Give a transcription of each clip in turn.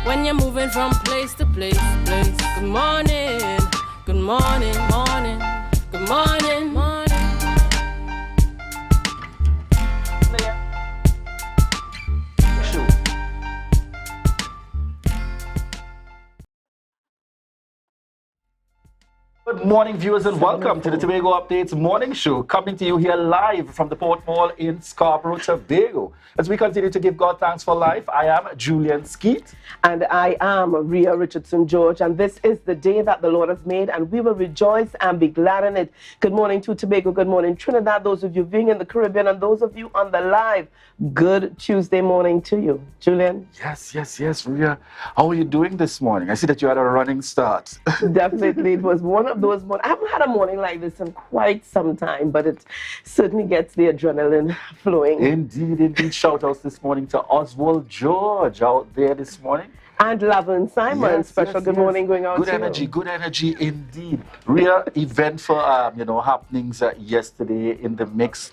when you're moving from place to place, place. Good morning, good morning, morning, good morning, morning. Good morning, viewers, and welcome to the Tobago Updates Morning Show, coming to you here live from the Port Mall in Scarborough, Tobago. As we continue to give God thanks for life, I am Julian Skeet. And I am Rhea Richardson George, and this is the day that the Lord has made, and we will rejoice and be glad in it. Good morning to Tobago, good morning Trinidad, those of you viewing in the Caribbean, and those of you on the live, good Tuesday morning to you. Julian? Yes, Rhea. How are you doing this morning? I see that you had a running start. Definitely, it was one of those mornings. I haven't had a morning like this in quite some time, but it certainly gets the adrenaline flowing. Indeed. Shout outs this morning to Oswald George out there this morning. And Laverne Simon, special good morning going out to you. Good energy indeed. Real eventful, happenings yesterday in the mix.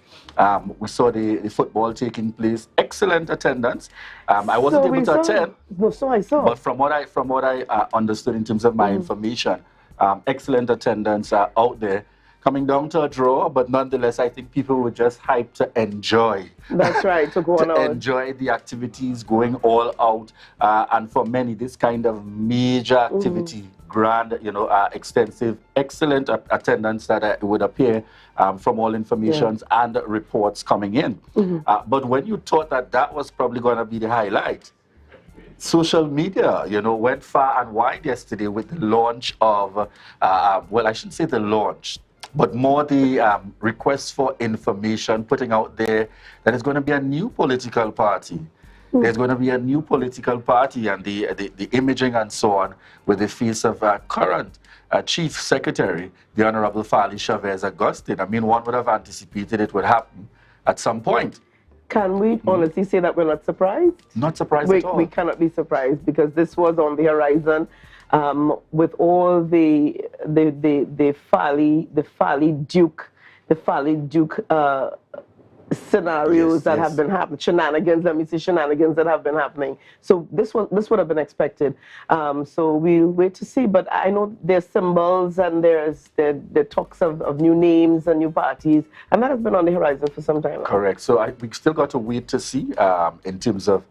We saw the football taking place. Excellent attendance. I wasn't able to attend. No, so I saw. But from what I understood in terms of my information, excellent attendance out there. Coming down to a draw, but nonetheless, I think people were just hyped to enjoy. That's right, to go on out. Enjoy the activities, going all out. And for many, this kind of major activity, grand, extensive, excellent attendance that it would appear from all informations and reports coming in. But when you thought that was probably going to be the highlight, social media, went far and wide yesterday with the launch of, well, I shouldn't say the launch, but more the request for information, putting out there that there's going to be a new political party. There's going to be a new political party, and the imaging and so on with the face of current Chief Secretary, the Honorable Fali Chavez Augustine. I mean, one would have anticipated it would happen at some point. Can we honestly say that we're not surprised? Not surprised at all. We cannot be surprised because this was on the horizon. With all the Fali Duke scenarios that have been happening, shenanigans, let me say shenanigans that have been happening. So this would have been expected. So we'll wait to see. But I know there's symbols and there's the talks of new names and new parties, and that has been on the horizon for some time now. Correct. So we still got to wait to see in terms of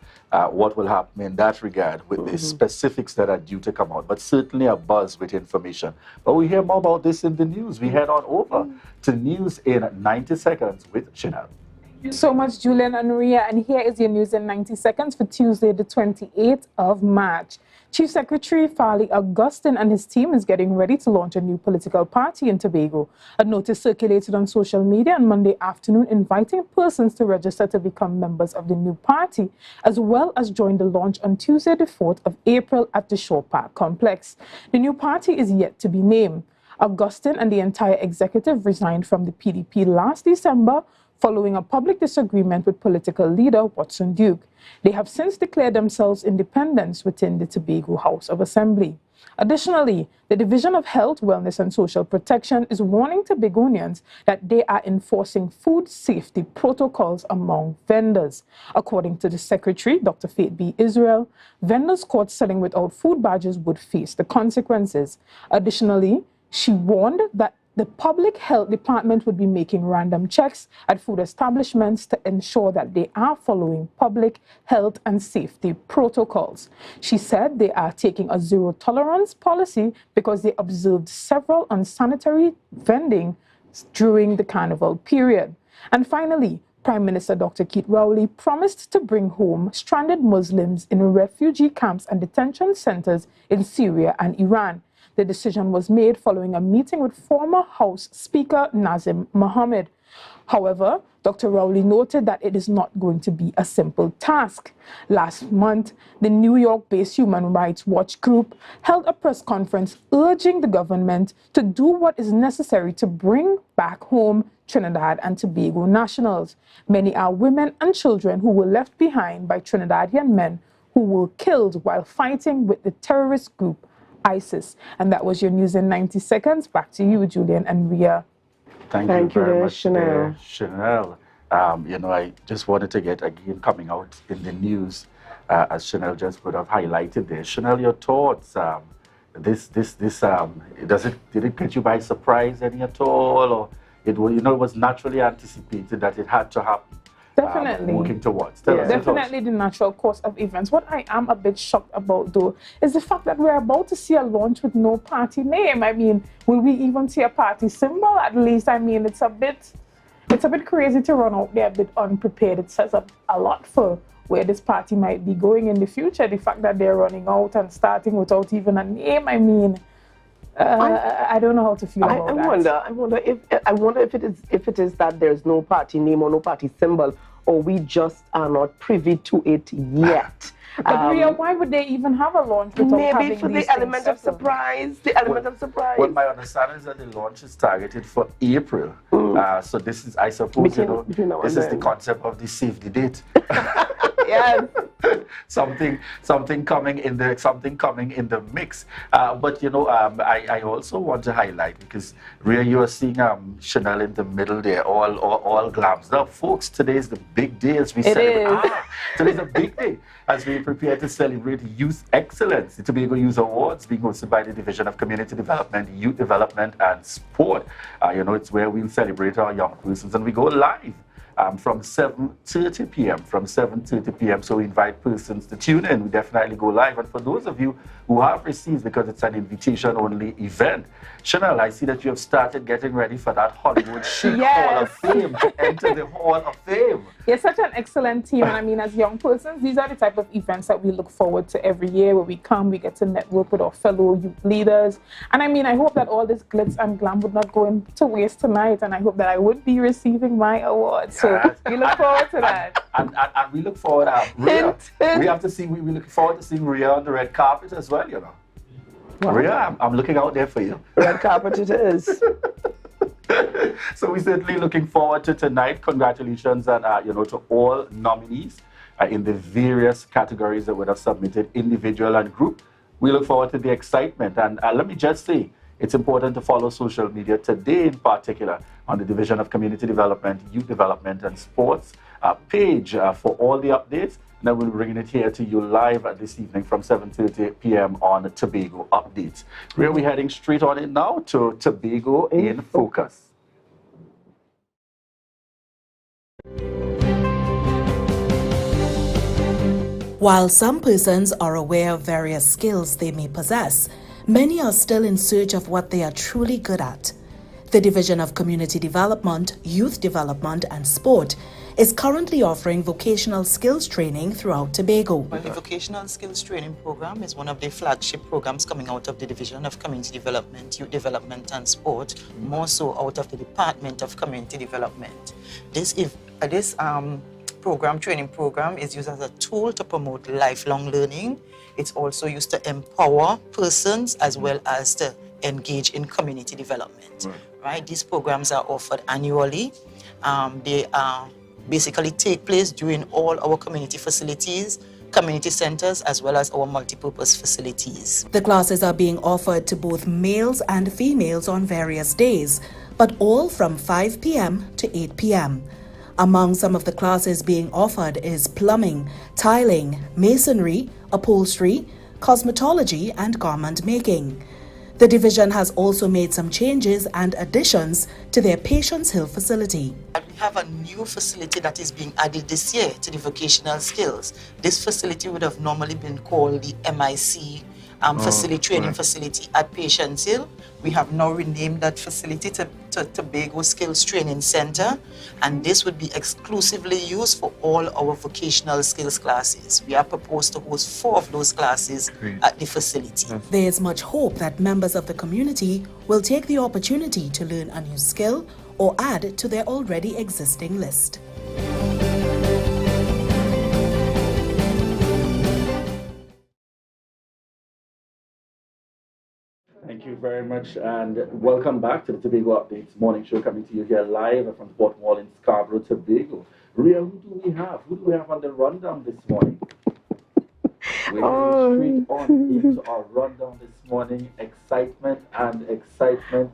what will happen in that regard with the specifics that are due to come out. But certainly a buzz with information. But we hear more about this in the news. We head on over to news in 90 seconds with Chanel. Thank you so much, Julian and Rhea. And here is your news in 90 seconds for Tuesday, the 28th of March. Chief Secretary Fali Augustine and his team is getting ready to launch a new political party in Tobago. A notice circulated on social media on Monday afternoon inviting persons to register to become members of the new party, as well as join the launch on Tuesday, the 4th of April at the Shore Park complex. The new party is yet to be named. Augustine and the entire executive resigned from the PDP last December, following a public disagreement with political leader Watson Duke. They have since declared themselves independent within the Tobago House of Assembly. Additionally, the Division of Health, Wellness and Social Protection is warning Tobagonians that they are enforcing food safety protocols among vendors. According to the Secretary, Dr. Faith B. Israel, vendors caught selling without food badges would face the consequences. Additionally, she warned that the Public Health Department would be making random checks at food establishments to ensure that they are following public health and safety protocols. She said they are taking a zero-tolerance policy because they observed several unsanitary vending during the carnival period. And finally, Prime Minister Dr. Keith Rowley promised to bring home stranded Muslims in refugee camps and detention centers in Syria and Iran. The decision was made following a meeting with former House Speaker Nazim Mohammed. However, Dr. Rowley noted that it is not going to be a simple task. Last month, the New York-based Human Rights Watch group held a press conference urging the government to do what is necessary to bring back home Trinidad and Tobago nationals. Many are women and children who were left behind by Trinidadian men who were killed while fighting with the terrorist group ISIS. And that was your news in 90 seconds. Back to you, Julian and Rhea. Thank you very much, Chanel. I just wanted to get, again, coming out in the news, as Chanel just would have highlighted there. Chanel, your thoughts? Did it get you by surprise any at all, or it was naturally anticipated that it had to happen? Definitely. Working towards. Definitely the natural course of events. What I am a bit shocked about, though, is the fact that we're about to see a launch with no party name. I mean, will we even see a party symbol? At least, I mean, it's a bit crazy to run out there a bit unprepared. It says a lot for where this party might be going in the future. The fact that they're running out and starting without even a name, I mean, I don't know how to feel about that. I wonder if it is that there's no party name or no party symbol, or we just are not privy to it yet. But Ria, why would they even have a launch without having maybe for these the element of surprise. The element of surprise. Well, my understanding is that the launch is targeted for April. So this is, I suppose, this is the concept of the save the date. Yes. something coming in the mix. But I also want to highlight, because Ria, you are seeing Chanel in the middle there, all glammed up. Folks, today is the big day as we celebrate. Today's a big day as we prepare to celebrate Youth Excellence. The Tobago Youth Awards being hosted by the Division of Community Development, Youth Development and Sport. It's where we'll celebrate our young persons, and we go live from 7:30 p.m. So we invite persons to tune in. We definitely go live. And for those of you who have received, because it's an invitation-only event, Chanel, I see that you have started getting ready for that Hollywood Chic Hall of Fame, to enter the Hall of Fame. You're such an excellent team. And I mean, as young persons, these are the type of events that we look forward to every year, where we come, we get to network with our fellow youth leaders. And I mean, I hope that all this glitz and glam would not go into waste tonight. And I hope that I would be receiving my award. So we look forward to that. And we look forward Ria, we look forward to seeing Ria on the red carpet as well, Wow. Ria, I'm looking out there for you. Red carpet it is. So we're certainly looking forward to tonight. Congratulations and to all nominees in the various categories that would have submitted, individual and group. We look forward to the excitement. And let me just say, it's important to follow social media today, in particular, on the Division of Community Development, Youth Development and Sports page for all the updates. And then we'll be bringing it here to you live this evening from 7:30 p.m. on Tobago Updates. We're heading straight on in now to Tobago in Focus. While some persons are aware of various skills they may possess, many are still in search of what they are truly good at. The Division of Community Development, Youth Development and Sport is currently offering vocational skills training throughout Tobago. Well, the Vocational Skills Training Program is one of the flagship programs coming out of the Division of Community Development, Youth Development and Sport, more so out of the Department of Community Development. This training program is used as a tool to promote lifelong learning. It's also used to empower persons as well as to engage in community development. Right? These programs are offered annually. They basically take place during all our community facilities, community centers, as well as our multipurpose facilities. The classes are being offered to both males and females on various days, but all from 5 p.m. to 8 p.m. Among some of the classes being offered is plumbing, tiling, masonry, upholstery, cosmetology, and garment making. The division has also made some changes and additions to their Patience Hill facility. We have a new facility that is being added this year to the vocational skills. This facility would have normally been called the MIC training facility at Patience Hill. We have now renamed that facility to Tobago Skills Training Center, and this would be exclusively used for all our vocational skills classes. We are proposed to host 4 of those classes at the facility. There is much hope that members of the community will take the opportunity to learn a new skill or add to their already existing list. Thank you very much, and welcome back to the Tobago Updates morning show, coming to you here live from Port Wall in Scarborough, Tobago. Ria, who do we have? Who do we have on the rundown this morning? We're straight on into our rundown this morning. Excitement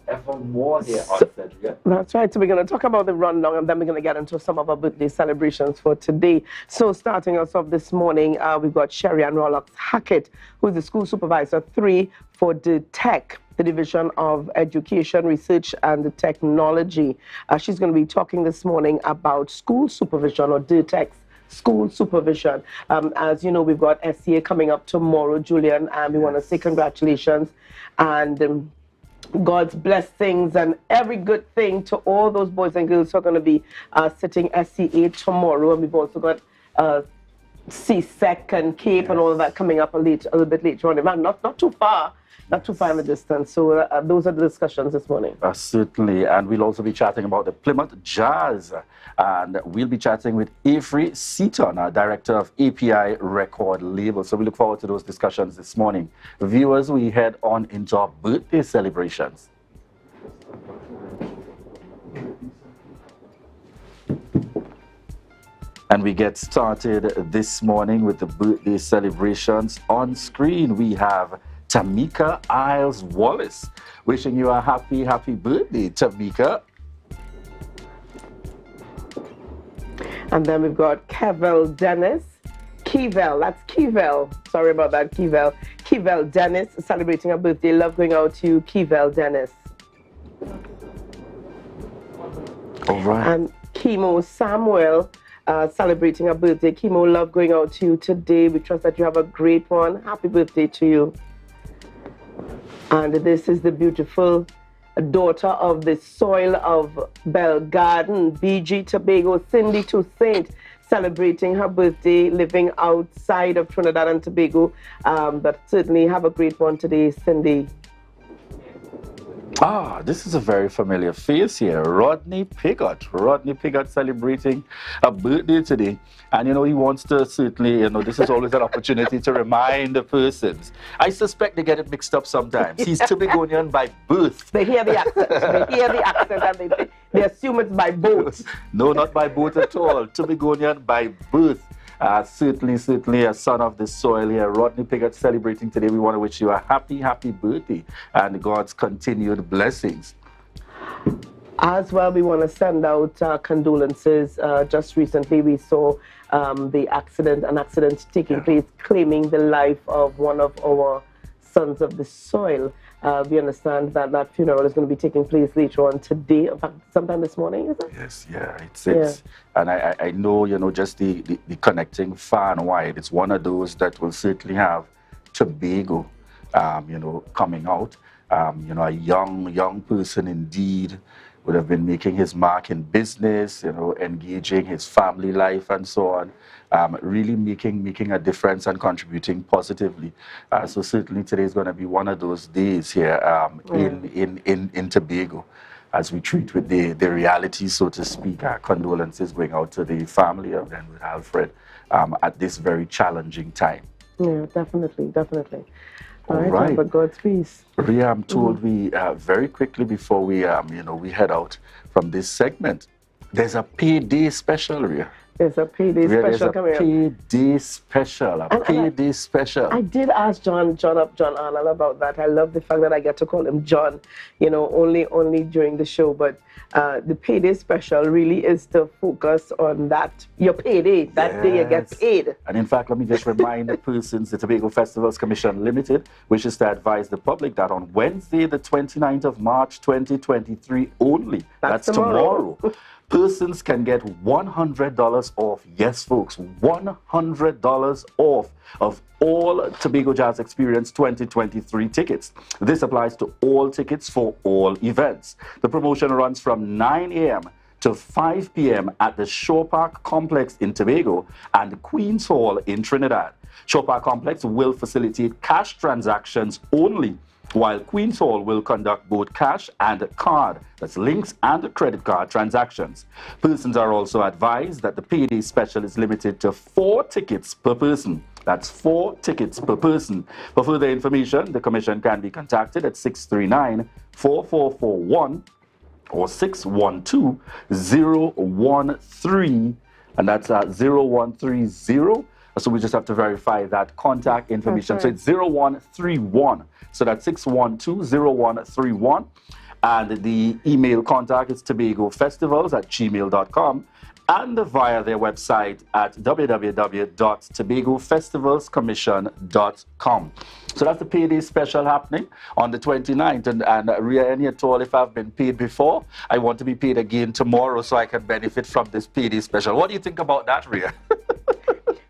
evermore here on Cedric. That's right. So we're going to talk about the rundown, and then we're going to get into some of our birthday celebrations for today. So starting us off this morning, we've got Sherry Ann Rollox Hackett, who is the school supervisor 3 for the TEC, the Division of Education, Research and Technology. She's going to be talking this morning about school supervision, or DTEC's school supervision. As you know, we've got SCA coming up tomorrow, Julian, and we want to say congratulations and God's blessings and every good thing to all those boys and girls who are going to be sitting SCA tomorrow. And we've also got CSEC and CAPE and all of that coming up a little bit later on. Not too far. Not too far in the distance. So those are the discussions this morning. Certainly. And we'll also be chatting about the Plymouth Jazz. And we'll be chatting with Avery Seaton, our director of API Record Label. So we look forward to those discussions this morning. Viewers, we head on into our birthday celebrations. And we get started this morning with the birthday celebrations. On screen, we have Tamika Isles Wallace. Wishing you a happy birthday, Tamika. And then we've got Kevel Dennis. Kevel, that's Kevel. Sorry about that, Kevel. Kevel Dennis celebrating a birthday. Love going out to you, Kevel Dennis. All right. And Chemo Samuel celebrating a birthday. Chemo, love going out to you today. We trust that you have a great one. Happy birthday to you. And this is the beautiful daughter of the soil of Bell Garden, BG Tobago, Cindy Toussaint, celebrating her birthday, living outside of Trinidad and Tobago. But certainly have a great one today, Cindy. This is a very familiar face here. Rodney Pigott. Rodney Pigott celebrating a birthday today. And, you know, he wants to certainly, you know, this is always an opportunity to remind the persons. I suspect they get it mixed up sometimes. He's Tobagonian by birth. They hear the accent. They hear the accent and they assume it's by boat. No, not by boat at all. Tobagonian by birth. Certainly a son of the soil here. Rodney Pigott celebrating today. We want to wish you a happy birthday and God's continued blessings. As well, we want to send out condolences. Just recently, we saw an accident taking place, claiming the life of one of our sons of the soil. We understand that that funeral is going to be taking place later on today, in fact, sometime this morning, is it? Yes, yeah, it's and I know, you know, just the connecting far and wide, it's one of those that will certainly have Tobago, you know, coming out. You know, a young person indeed, would have been making his mark in business, you know, engaging his family life and so on, really making a difference and contributing positively. So certainly today is going to be one of those days here in Tobago, as we treat with the reality, so to speak. Our condolences going out to the family of then with Alfred at this very challenging time. Yeah, definitely. All right. But God's peace. Ria, I'm told we very quickly before we you know, we head out from this segment, there's a payday special, Ria. There's a payday special coming up. A payday special. I did ask John Arnold about that. I love the fact that I get to call him John, you know, only during the show. But the payday special really is to focus on that, your payday, that day you get paid. And in fact, let me just remind the persons, the Tobago Festivals Commission Limited wishes to advise the public that on Wednesday, the 29th of March, 2023 only, that's tomorrow. Persons can get $100 off. Yes, folks, $100 off of all Tobago Jazz Experience 2023 tickets. This applies to all tickets for all events. The promotion runs from 9 a.m. to 5 p.m. at the Shore Park Complex in Tobago and Queen's Hall in Trinidad. Shore Park Complex will facilitate cash transactions only, while Queen's Hall will conduct both cash and card, that's links and credit card transactions. Persons are also advised that the payday special is limited to 4 tickets per person. That's 4 tickets per person. For further information, the Commission can be contacted at 639-4441 or 612-013, and that's 0130 So we just have to verify that contact information. Right. So it's 0131. So that's 612-0131. And the email contact is tobagofestivals@gmail.com, and via their website at www.tobagofestivalscommission.com. So that's the payday special happening on the 29th. And Ria, any at all, if I've been paid before, I want to be paid again tomorrow so I can benefit from this payday special. What do you think about that, Ria?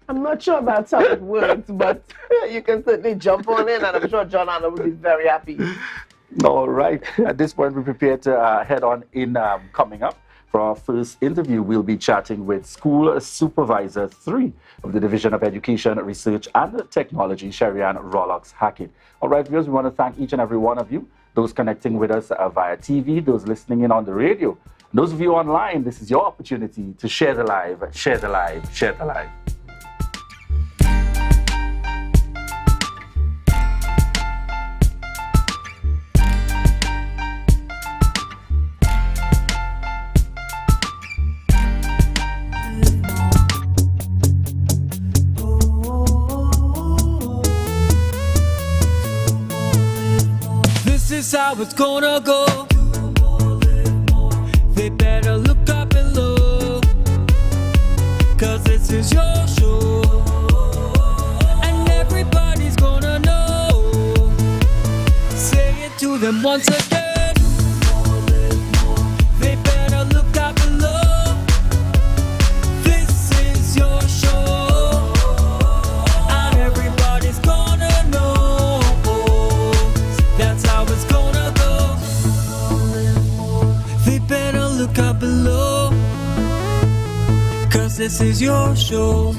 I'm not sure that's how it works, but you can certainly jump on in, and I'm sure John Anna will be very happy. All right. At this point, we prepare to head on in coming up. For our first interview, we'll be chatting with School Supervisor 3 of the Division of Education, Research and Technology, Sherian Rollocks Hackett. All right, viewers, we want to thank each and every one of you, those connecting with us via TV, those listening in on the radio. Those of you online, this is your opportunity to share the live, share the live, share the live. This is how it's gonna go. They better look up below, 'cause this is your show, and everybody's gonna know. Say it to them once again. They better look up below. This is your show, and everybody's gonna know. That's how it's gonna go. They better look up below, 'cause this is your show.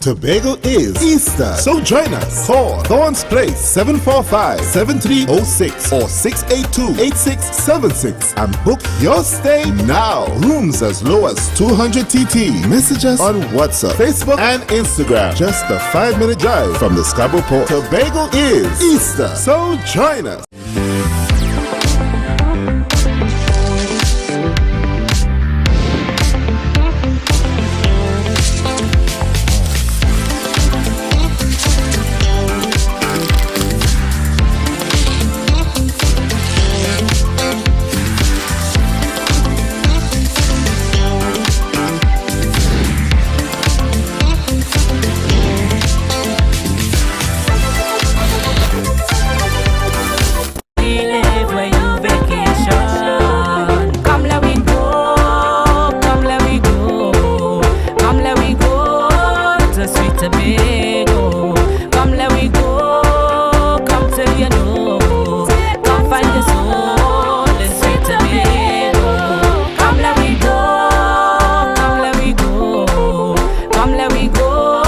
Tobago is Easter, so join us. Call Thorns Place 745-7306 or 682-8676 and book your stay now. Rooms as low as 200 TT. Message us on WhatsApp, Facebook, and Instagram. Just a 5-minute drive from the Scarborough Port. Tobago is Easter, so join us. Tobago, come let we go, come till you know, come find your soul in sweet Tobago. Come let we go, come let we go, come let we go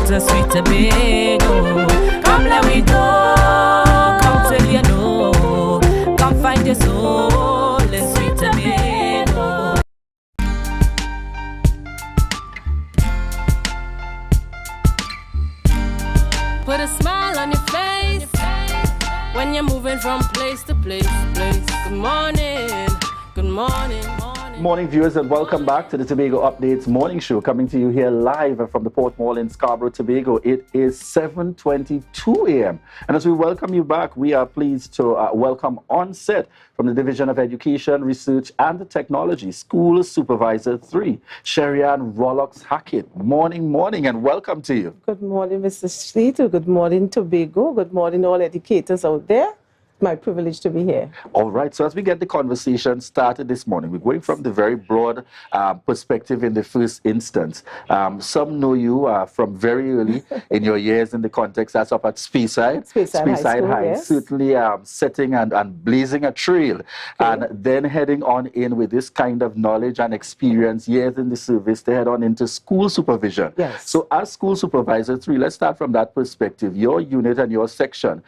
to sweet Tobago. Come let we go, come till you know, come find your soul in sweet Tobago. Put a smile on your face when you're moving from place to place. Good morning, good morning, morning. Morning, viewers, and welcome back to the Tobago Updates morning show, coming to you here live from the Port Mall in Scarborough, Tobago. It is 7:22 a.m. And as we welcome you back, we are pleased to welcome on set from the Division of Education, Research and Technology, School Supervisor 3, Sherian Rollocks Hackett. Morning, morning, and welcome to you. Good morning, Mr. Street. Good morning, Tobago. Good morning, all educators out there. My privilege to be here. All right, so as we get the conversation started this morning, we're going from the very broad perspective in the first instance. Some know you from very early in your years in the context that's up at Speyside High, yes. certainly setting and blazing a trail, and then heading on in with this kind of knowledge and experience, years in the service, to head on into school supervision. Yes. So as School Supervisor 3, let's start from that perspective. Your unit and your section,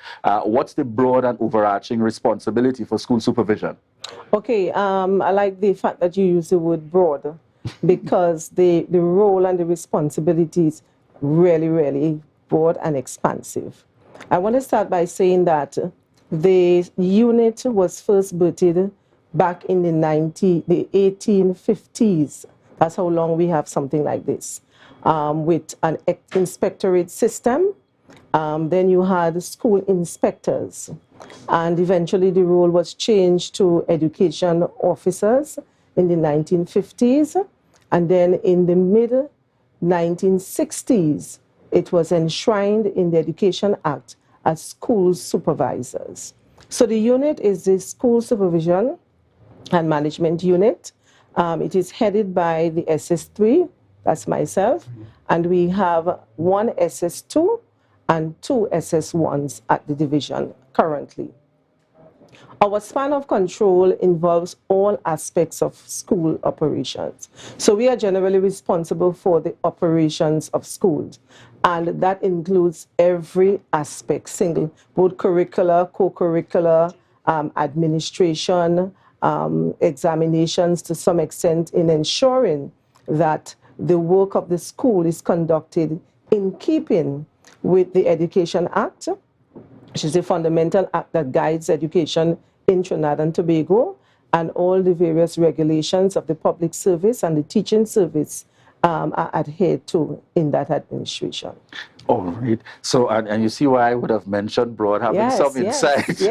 what's the broad and overarching responsibility for school supervision? Okay, I like the fact that you use the word broad, because the role and the responsibilities really, really broad and expansive. I want to start by saying that the unit was first birthed back in the 1850s. That's how long we have something like this. With an inspectorate system, then you had school inspectors. And eventually the role was changed to education officers in the 1950s. And then in the mid-1960s, it was enshrined in the Education Act as school supervisors. So the unit is the School Supervision and Management Unit. It is headed by the SS3, that's myself, and we have one SS2 and two SS1s at the division currently. Our span of control involves all aspects of school operations. So we are generally responsible for the operations of schools, and that includes every aspect, both curricular, co-curricular, administration, examinations to some extent, in ensuring that the work of the school is conducted in keeping with the Education Act, which is a fundamental act that guides education in Trinidad and Tobago, and all the various regulations of the public service and the teaching service are adhered to in that administration. All right. So, and you see why I would have mentioned Broad having some insight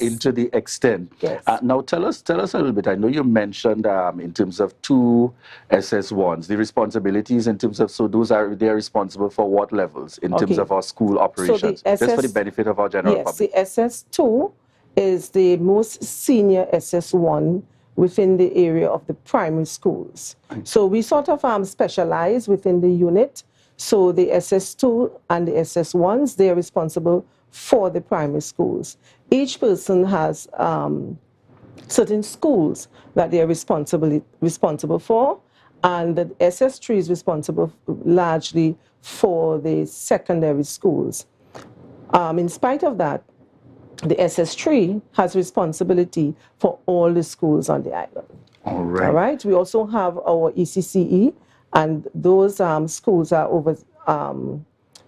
into the extent. Yes. Now, tell us a little bit. I know you mentioned in terms of two SS1s, the responsibilities in terms of, so they're responsible for what levels in terms of our school operations? So just for the benefit of our general public. Yes, the SS2 is the most senior SS1 within the area of the primary schools. So we sort of specialize within the unit. So the SS2 and the SS1s, they are responsible for the primary schools. Each person has certain schools that they are responsible for, and the SS3 is responsible largely for the secondary schools. In spite of that, the SS3 has responsibility for all the schools on the island. All right. All right. We also have our ECCE, and those schools are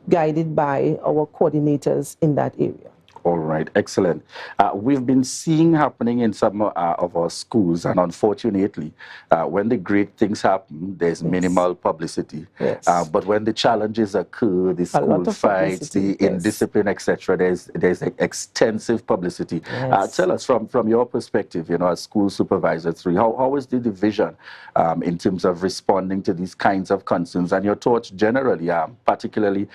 guided by our coordinators in that area. All right, excellent. We've been seeing happening in some of our schools, and unfortunately, when the great things happen, there's minimal publicity. Yes. But when the challenges occur, the school fights, the indiscipline, etc., there's extensive publicity. Yes. Tell us from your perspective, as school supervisor 3, how is the division in terms of responding to these kinds of concerns, and your thoughts generally, particularly,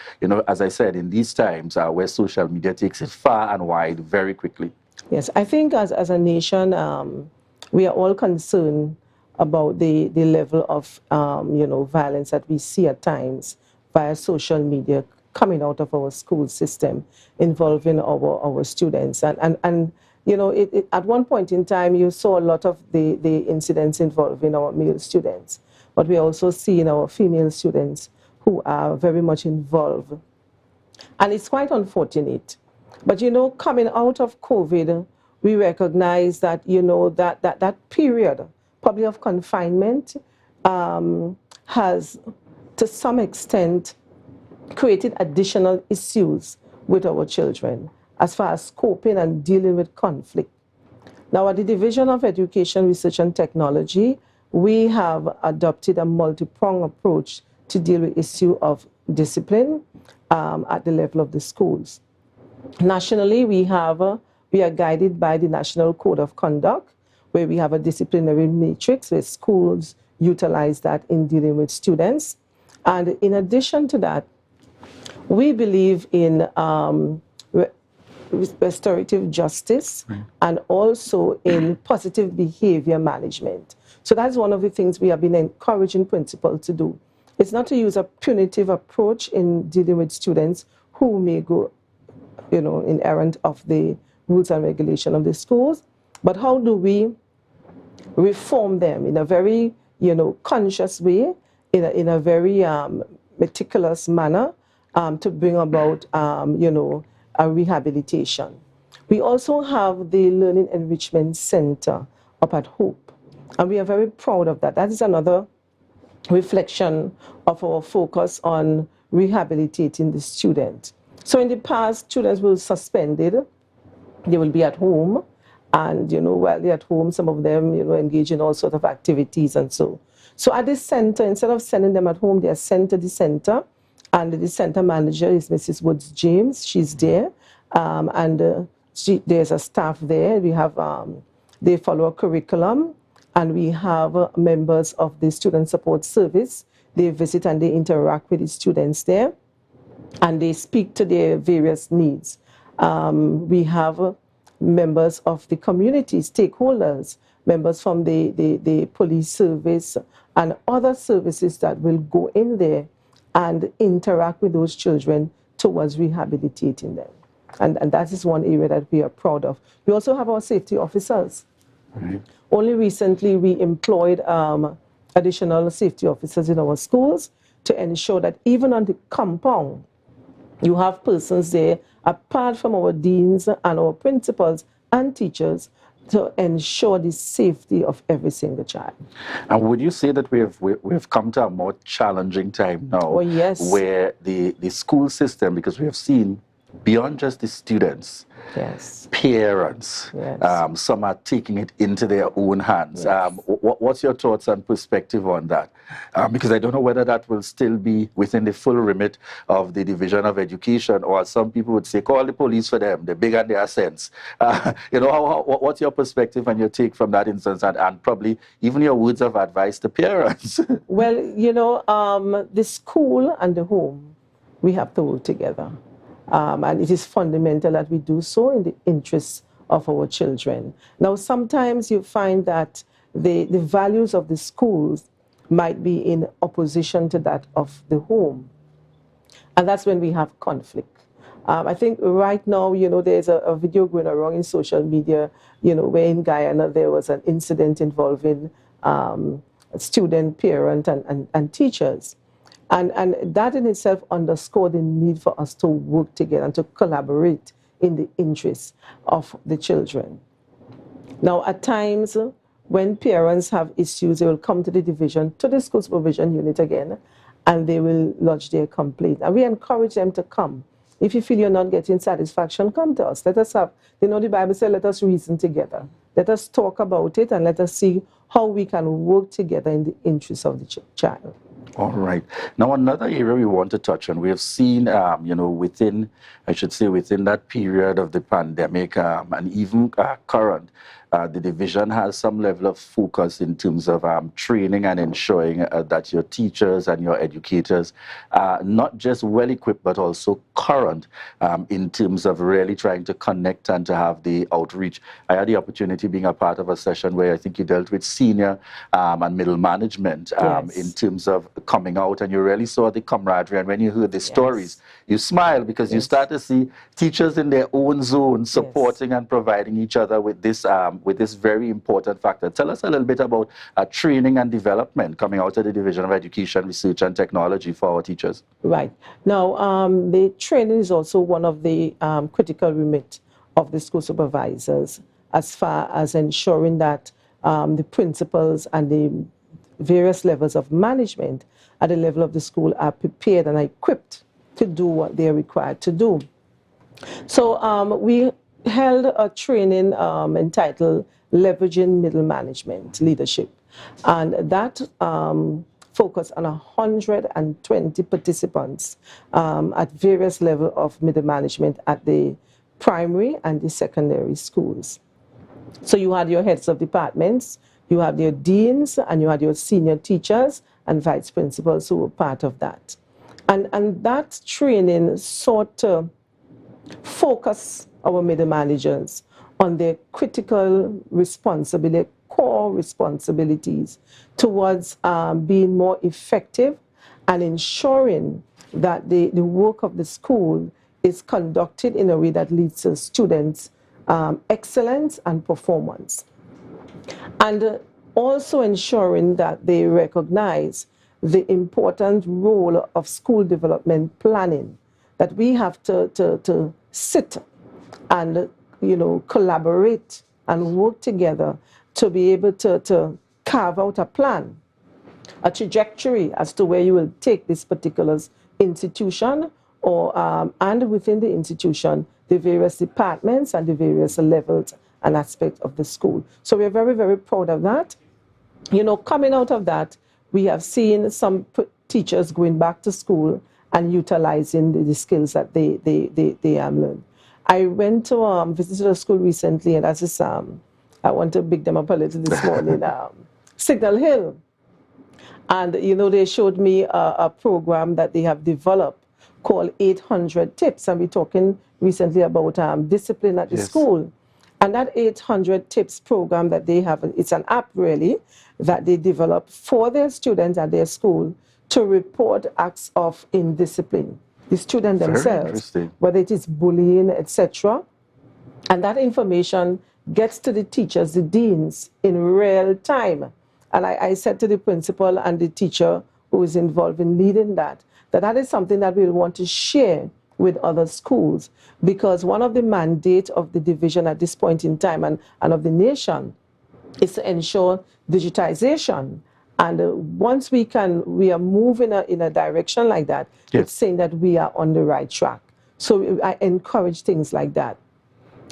as I said, in these times where social media takes it far and wide very quickly? Yes, I think as a nation, we are all concerned about the level of violence that we see at times via social media coming out of our school system, involving our students. And at one point in time, you saw a lot of the incidents involving our male students, but we also see our female students who are very much involved. And it's quite unfortunate. But, coming out of COVID, we recognize that, that period, probably of confinement, has, to some extent, created additional issues with our children as far as coping and dealing with conflict. Now, at the Division of Education, Research and Technology, we have adopted a multi-pronged approach to deal with the issue of discipline at the level of the schools. Nationally, we are guided by the National Code of Conduct, where we have a disciplinary matrix where schools utilize that in dealing with students. And in addition to that, we believe in restorative justice and also in positive behavior management. So that's one of the things we have been encouraging principals to do. It's not to use a punitive approach in dealing with students who may go in errant of the rules and regulation of the schools, but how do we reform them in a very, conscious way, in a very meticulous manner to bring about, a rehabilitation. We also have the Learning Enrichment Center up at Hope, and we are very proud of that. That is another reflection of our focus on rehabilitating the student. So in the past, students were suspended. They will be at home, and while they're at home, some of them engage in all sorts of activities and so. So at this center, instead of sending them at home, they are sent to the center, and the center manager is Mrs. Woods James. She's there, and there's a staff there. We have they follow a curriculum, and we have members of the student support service. They visit and they interact with the students there, and they speak to their various needs. We have members of the community, stakeholders, members from the police service and other services that will go in there and interact with those children towards rehabilitating them. And that is one area that we are proud of. We also have our safety officers. Mm-hmm. Only recently we employed additional safety officers in our schools to ensure that even on the compound, you have persons there, apart from our deans and our principals and teachers, to ensure the safety of every single child. And would you say that we've come to a more challenging time now? Oh, yes. Where the school system, because we have seen beyond just the students, yes, parents, yes, some are taking it into their own hands. Yes. What's your thoughts and perspective on that? Because I don't know whether that will still be within the full remit of the Division of Education, or some people would say, call the police for them, they're big and they are sense. You know, what's your perspective and your take from that instance, and probably even your words of advice to parents? Well, you know, the school and the home, we have to work together. And it is fundamental that we do so in the interests of our children. Now, sometimes you find that the values of the schools might be in opposition to that of the home. And that's when we have conflict. I think right now, you know, there's a video going around in social media, you know, where in Guyana there was an incident involving student, parent, and teachers. And that in itself underscored the need for us to work together and to collaborate in the interests of the children. Now, at times, when parents have issues, they will come to the division, to the school supervision unit again, and they will lodge their complaint. And we encourage them to come. If you feel you're not getting satisfaction, come to us. Let us have, you know, the Bible says, let us reason together. Let us talk about it, and let us see how we can work together in the interests of the child. All right. Now, another area we want to touch on, we have seen, you know, within that period of the pandemic and even current, the division has some level of focus in terms of training and ensuring that your teachers and your educators are not just well-equipped, but also current in terms of really trying to connect and to have the outreach. I had the opportunity being a part of a session where I think you dealt with senior and middle management yes, in terms of coming out, and you really saw the camaraderie. And when you heard the stories, you smile because you start to see teachers in their own zone supporting and providing each other with this very important factor. Tell us a little bit about training and development coming out of the Division of Education, Research and Technology for our teachers. Right. Now, the training is also one of the critical remit of the school supervisors, as far as ensuring that the principals and the various levels of management at the level of the school are prepared and equipped to do what they're required to do. So we held a training entitled Leveraging Middle Management Leadership, and that focused on 120 participants at various levels of middle management at the primary and the secondary schools. So you had your heads of departments, you had your deans, and you had your senior teachers and vice principals who were part of that. And that training sought to focus our middle managers on their critical responsibility, core responsibilities towards being more effective and ensuring that the work of the school is conducted in a way that leads to students' excellence and performance. And also ensuring that they recognize the important role of school development planning, that we have to sit and, you know, collaborate and work together to be able to carve out a plan, a trajectory as to where you will take this particular institution, or and within the institution, the various departments and the various levels and aspects of the school. So we're very, very proud of that. You know, coming out of that, we have seen some teachers going back to school and utilizing the skills that they learned. I went to visited a school recently, and that's this, I want to big them up a little this morning, Signal Hill. And, you know, they showed me a program that they have developed called 800 Tips. And we're talking recently about discipline at the school. And that 800 Tips program that they have, it's an app really, that they develop for their students at their school to report acts of indiscipline. The student themselves, whether it is bullying, etc. And that information gets to the teachers, the deans, in real time. And I said to the principal and the teacher who is involved in leading that is something that we'll want to share with other schools, because one of the mandates of the division at this point in time and of the nation is to ensure digitization. And once we are moving in a direction like that, it's saying that we are on the right track. So I encourage things like that.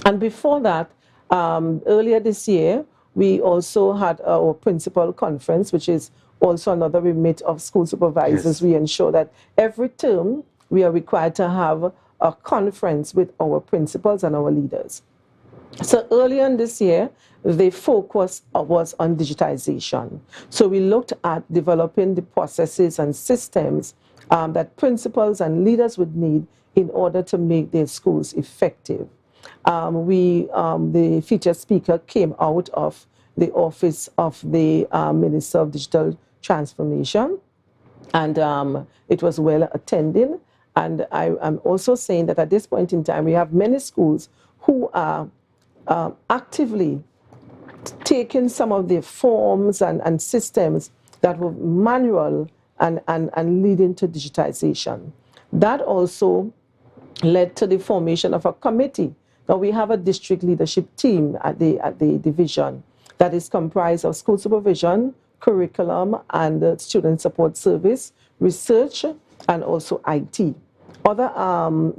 And before that, earlier this year, we also had our principal conference, which is also another remit of school supervisors. We ensure that every term we are required to have a conference with our principals and our leaders. So earlier in this year, the focus was on digitization. So we looked at developing the processes and systems that principals and leaders would need in order to make their schools effective. The featured speaker came out of the office of the Minister of Digital Transformation, and it was well attended. And I'm also saying that at this point in time, we have many schools who are actively taking some of the forms and systems that were manual and leading to digitization. That also led to the formation of a committee. Now we have a district leadership team at the division that is comprised of school supervision, curriculum, and student support service, research, and also IT. Other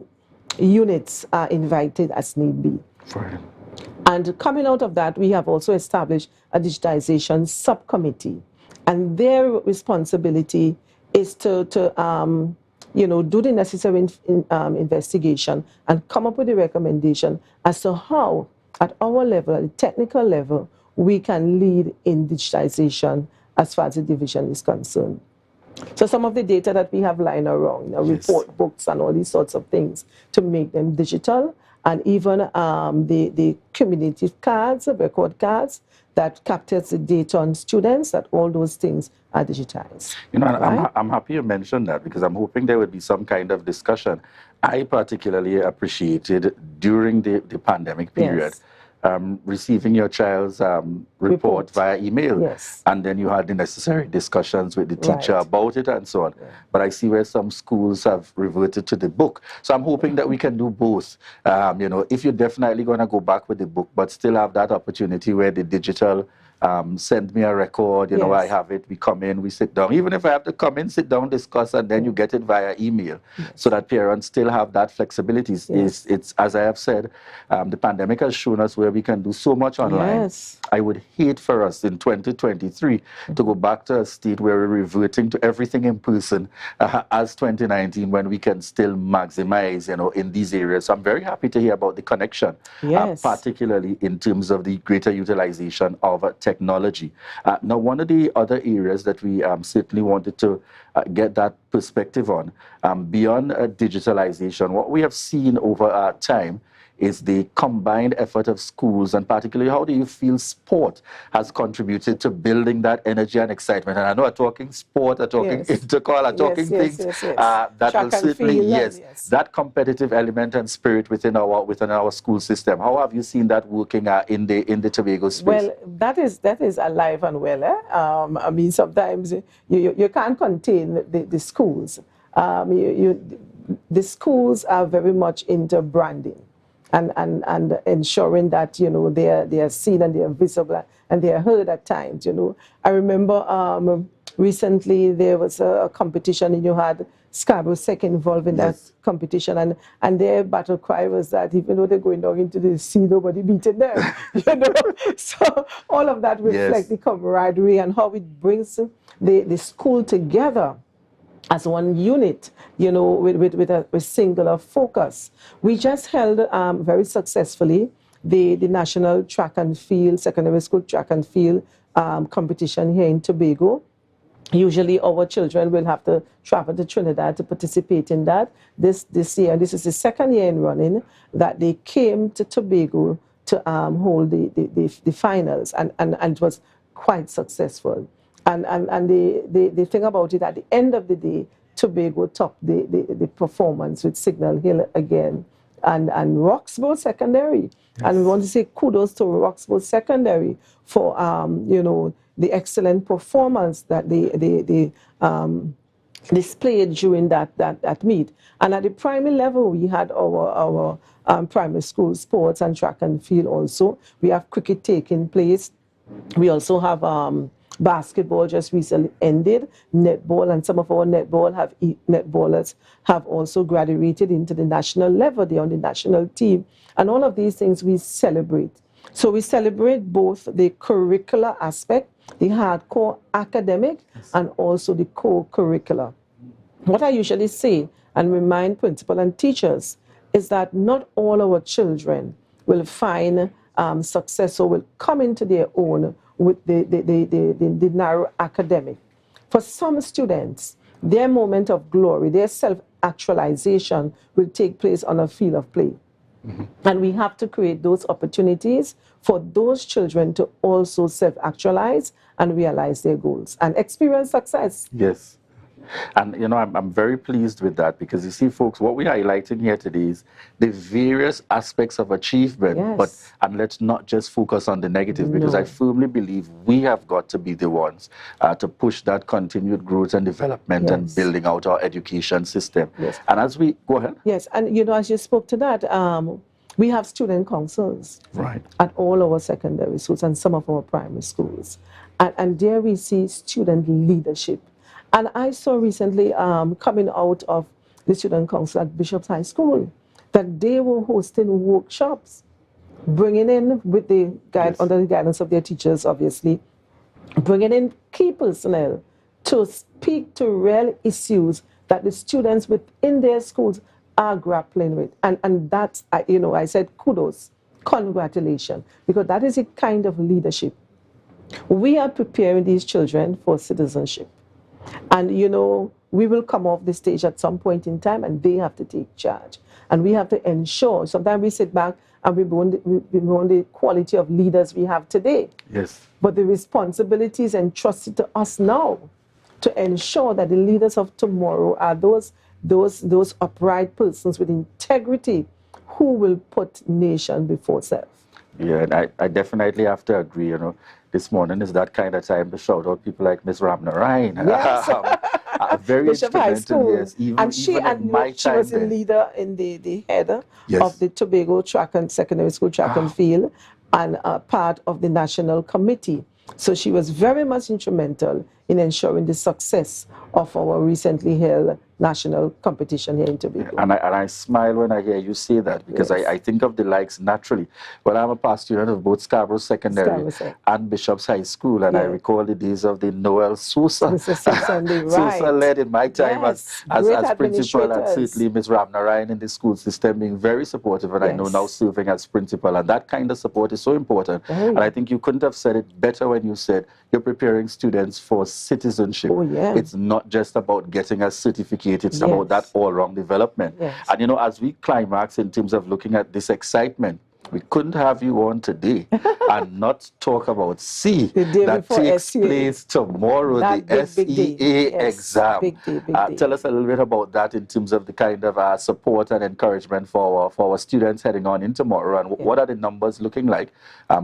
units are invited as need be. Right. And coming out of that, we have also established a digitization subcommittee. And their responsibility is to do the necessary investigation and come up with a recommendation as to how, at our level, at the technical level, we can lead in digitization as far as the division is concerned. So some of the data that we have lying around, report books and all these sorts of things, to make them digital, and even the community cards, record cards, that captures the data on students, that all those things are digitized. You know, right? I'm happy you mentioned that, because I'm hoping there would be some kind of discussion. I particularly appreciated during the pandemic period, receiving your child's report via email. And then you had the necessary discussions with the teacher about it and so on. But I see where some schools have reverted to the book. So I'm hoping that we can do both. If you're definitely going to go back with the book, but still have that opportunity where the digital send me a record, I have it, we come in, we sit down. Even if I have to come in, sit down, discuss, and then you get it via email, so that parents still have that flexibility. It's as I have said, the pandemic has shown us where we can do so much online. I would hate for us in 2023 to go back to a state where we're reverting to everything in person as 2019, when we can still maximize, in these areas. So I'm very happy to hear about the connection, particularly in terms of the greater utilization of technology. Now, one of the other areas that we certainly wanted to get that perspective on, beyond digitalization, what we have seen over time is the combined effort of schools, and particularly how do you feel sport has contributed to building that energy and excitement? And I know I'm talking sport, I'm talking intercall, I'm talking things that track will certainly, field, that competitive element and spirit within our school system. How have you seen that working in the Tobago space? Well, that is alive and well. I mean, sometimes you can't contain the schools. The schools are very much into branding. And ensuring that they are seen and they are visible and they are heard at times. I remember recently there was a competition, and you had Scarborough second involved in that competition, and their battle cry was that even though they're going down into the sea, nobody beating them. So all of that reflects the camaraderie and how it brings the school together as one unit, with a singular focus. We just held very successfully the National Track and Field, Secondary School Track and Field competition here in Tobago. Usually our children will have to travel to Trinidad to participate in that. This year, and this is the second year in running, that they came to Tobago to hold the finals, and it was quite successful. And the thing about it, at the end of the day, Tobago topped the performance with Signal Hill again, and Roxborough Secondary. And we want to say kudos to Roxborough Secondary for the excellent performance that they displayed during that meet. And at the primary level, we had our primary school sports and track and field also. We have cricket taking place. We also have basketball just recently ended, netball, and some of our netballers have also graduated into the national level. They're on the national team. And all of these things we celebrate. So we celebrate both the curricular aspect, the hardcore academic, and also the co-curricular. What I usually say and remind principals and teachers is that not all our children will find success or will come into their own with the narrow academic. For some students, their moment of glory, their self-actualization will take place on a field of play. And we have to create those opportunities for those children to also self-actualize and realize their goals and experience success. Yes. And, I'm very pleased with that, because you see, folks, what we're highlighting here today is the various aspects of achievement, and let's not just focus on the negative, because I firmly believe we have got to be the ones to push that continued growth and development and building out our education system. And as we go ahead. Yes, and as you spoke to that, we have student councils at all our secondary schools and some of our primary schools. And there we see student leadership. And I saw recently, coming out of the student council at Bishop's High School, that they were hosting workshops, bringing in, with the under the guidance of their teachers, obviously, bringing in key personnel to speak to real issues that the students within their schools are grappling with. And that's, I said kudos, congratulations, because that is a kind of leadership. We are preparing these children for citizenship. And, we will come off the stage at some point in time, and they have to take charge. And we have to ensure, sometimes we sit back and we bemoan the quality of leaders we have today. Yes. But the responsibility is entrusted to us now to ensure that the leaders of tomorrow are those upright persons with integrity who will put nation before self. Yeah, and I definitely have to agree, this morning is that kind of time to shout out people like Ms. Ramna Ryan. Yes. Very Bishop High School. Yes, She was a leader in the head of the Tobago Secondary School Track and Field, and part of the national committee. So she was very much instrumental in ensuring the success of our recently held national competition here in Tobago. And I smile when I hear you say that, because I think of the likes naturally. Well, I'm a past student of both Scarborough Secondary and Bishop's High School, and I recall the days of the Noel Sousa. Sousa led in my time as principal, and certainly Ms. Ramna Ryan in the school system being very supportive, and I know now serving as principal. And that kind of support is so important. And I think you couldn't have said it better when you said you're preparing students for citizenship. It's not just about getting a certificate, it's about that all-round development. And as we climax in terms of looking at this excitement, we couldn't have you on today and not talk about that takes place tomorrow, the SEA exam. Big day. Tell us a little bit about that in terms of the kind of support and encouragement for our students heading on in tomorrow, and what are the numbers looking like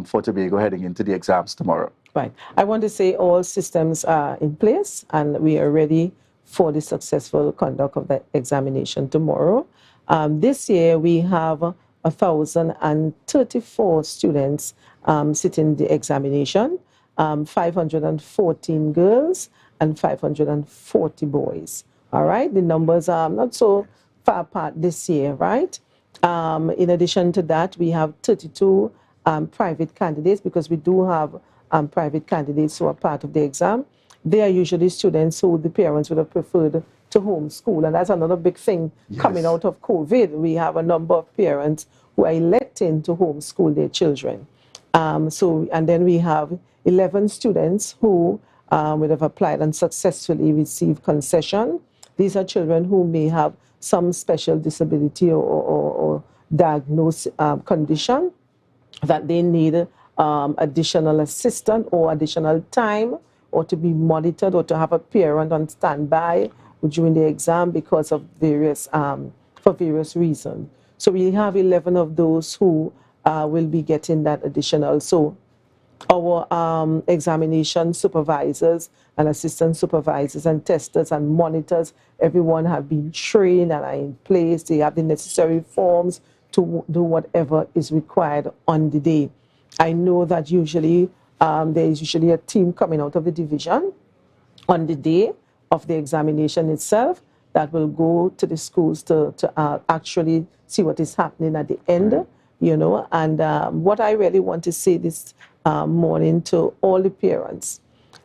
for Tobago heading into the exams tomorrow? Right. I want to say all systems are in place, and we are ready for the successful conduct of the examination tomorrow. This year we have 1,034 students sitting the examination, 514 girls and 540 boys. All right, the numbers are not so far apart this year, right? In addition to that, we have 32 private candidates, because we do have private candidates who are part of the exam. They are usually students who the parents would have preferred to homeschool, and that's another big thing coming out of COVID. We have a number of parents who are electing to homeschool their children. And then we have 11 students who would have applied and successfully received concession. These are children who may have some special disability or diagnosed condition that they need additional assistance or additional time, or to be monitored, or to have a parent on standby during the exam because of various reasons. So we have 11 of those who will be getting that additional. So our examination supervisors and assistant supervisors and testers and monitors, everyone have been trained and are in place. They have the necessary forms to do whatever is required on the day. I know that usually there is usually a team coming out of the division on the day of the examination itself that will go to the schools to actually see what is happening at the end, you know. And what I really want to say this morning to all the parents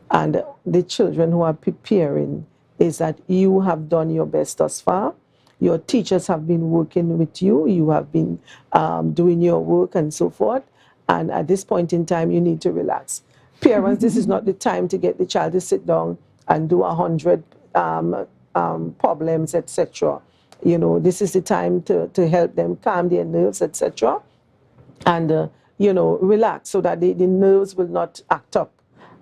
and the children who are preparing is that you have done your best thus far. Your teachers have been working with you. You have been doing your work and so forth. And at this point in time, you need to relax. Parents, this is not the time to get the child to sit down and do 100 problems, etc. You know, this is the time to help them calm their nerves, etc. And, you know, relax so that the nerves will not act up.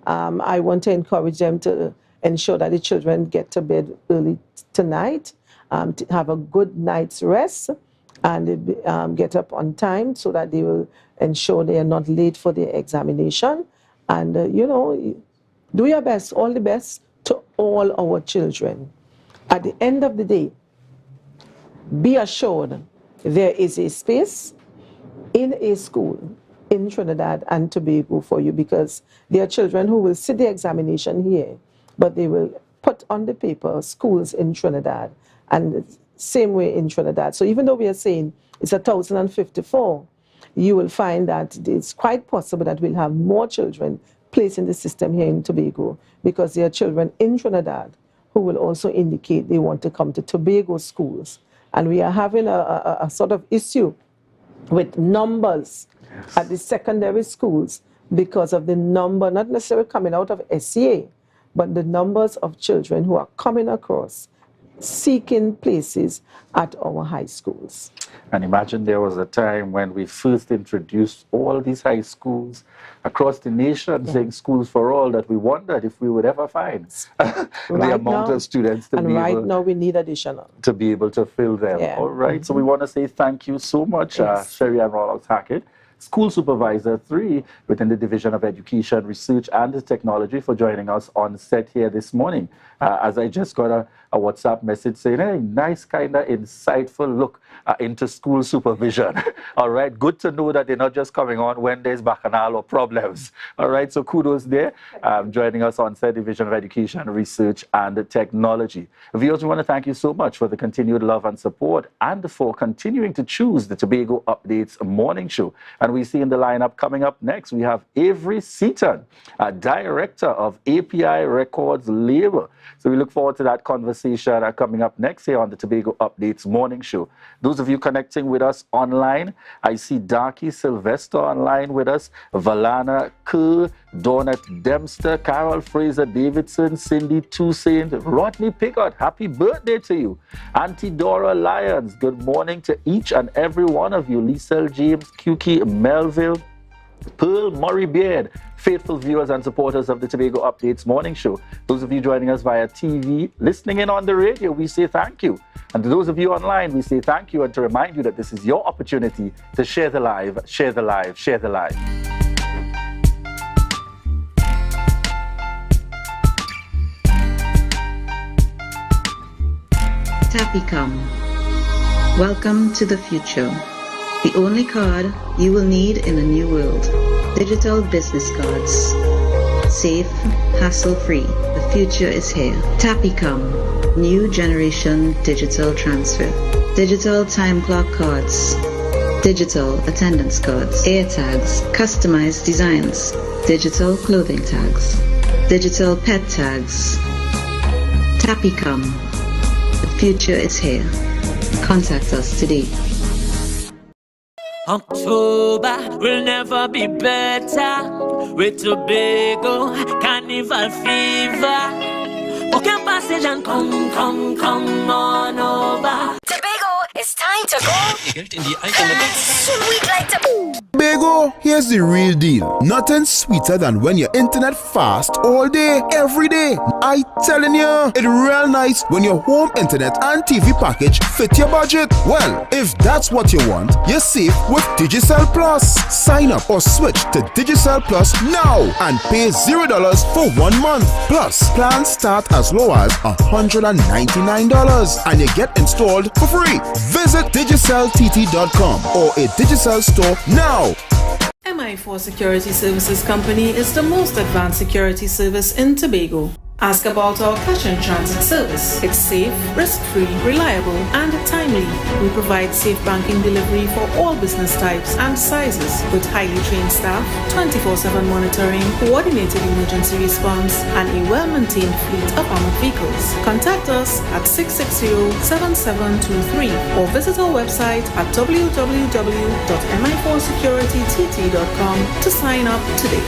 I want to encourage them to ensure that the children get to bed early tonight, to have a good night's rest, and get up on time so that they will ensure they are not late for the examination. And, you know, do your best, all the best to all our children. At the end of the day, be assured there is a space in a school in Trinidad and Tobago for you, because there are children who will sit the examination here, but they will put on the paper schools in Trinidad, and same way in Trinidad. So even though we are saying it's 1,054, you will find that it's quite possible that we'll have more children placed in the system here in Tobago, because there are children in Trinidad who will also indicate they want to come to Tobago schools. And we are having a sort of issue with numbers at the secondary schools because of the number, not necessarily coming out of SCA, but the numbers of children who are coming across seeking places at our high schools. And imagine there was a time when we first introduced all these high schools across the nation, saying schools for all, that we wondered if we would ever find the amount of students to be able, now we need additional to be able to fill them. All right, so we want to say thank you so much, Sherry and Ronald Hackett, School Supervisor 3 within the Division of Education, Research and Technology, for joining us on set here this morning. As I just got a WhatsApp message saying, hey, nice kind of insightful look into school supervision. All right, good to know that they're not just coming on when there's bacchanal or problems. All right, so kudos there. Joining us on set, Division of Education, Research and Technology. Viewers, we want to thank you so much for the continued love and support, and for continuing to choose the Tobago Updates morning show. And we see in the lineup coming up next, we have Avery Seaton, Director of API Records Label. So we look forward to that conversation coming up next here on the Tobago Updates morning show. Those of you connecting with us online, I see Darky Sylvester online with us, Valana Kerr, Donut Dempster, Carol Fraser Davidson, Cindy Toussaint, Rodney Pickard, happy birthday to you. Auntie Dora Lyons, good morning to each and every one of you. Lisa James, Kuki Melville, Pearl Murray Beard, faithful viewers and supporters of the Tobago Updates morning show. Those of you joining us via TV, listening in on the radio, we say thank you. And to those of you online, we say thank you, and to remind you that this is your opportunity to share the live, share the live, share the live. Tapicom. Welcome to the future. The only card you will need in a new world. Digital business cards. Safe, hassle-free. The future is here. Tapicom. new generation digital transfer. Digital time clock cards, digital attendance cards, air tags, customized designs, digital clothing tags, digital pet tags. Tapicom. The future is here. Contact us today. October will never be better with Tobago Carnival Fever. Okay, passage and come on over. Tobago, it's time to go. Sweet like Tobago, here's the real deal. Nothing sweeter than when your internet fast all day, every day. I telling you, it's real nice when your home internet and TV package fit your budget. Well, if that's what you want, you're safe with Digicel Plus. Sign up or switch to Digicel Plus now and pay $0 for 1 month. Plus, plans start as low as $199 and you get installed for free. Visit digiceltt.com or a Digicel store now. MI4 Security Services Company is the most advanced security service in Tobago. Ask about our cash and transit service. It's safe, risk-free, reliable, and timely. We provide safe banking delivery for all business types and sizes with highly trained staff, 24/7 monitoring, coordinated emergency response, and a well-maintained fleet of armored vehicles. Contact us at 660-7723 or visit our website at www.mi4securitytt.com to sign up today.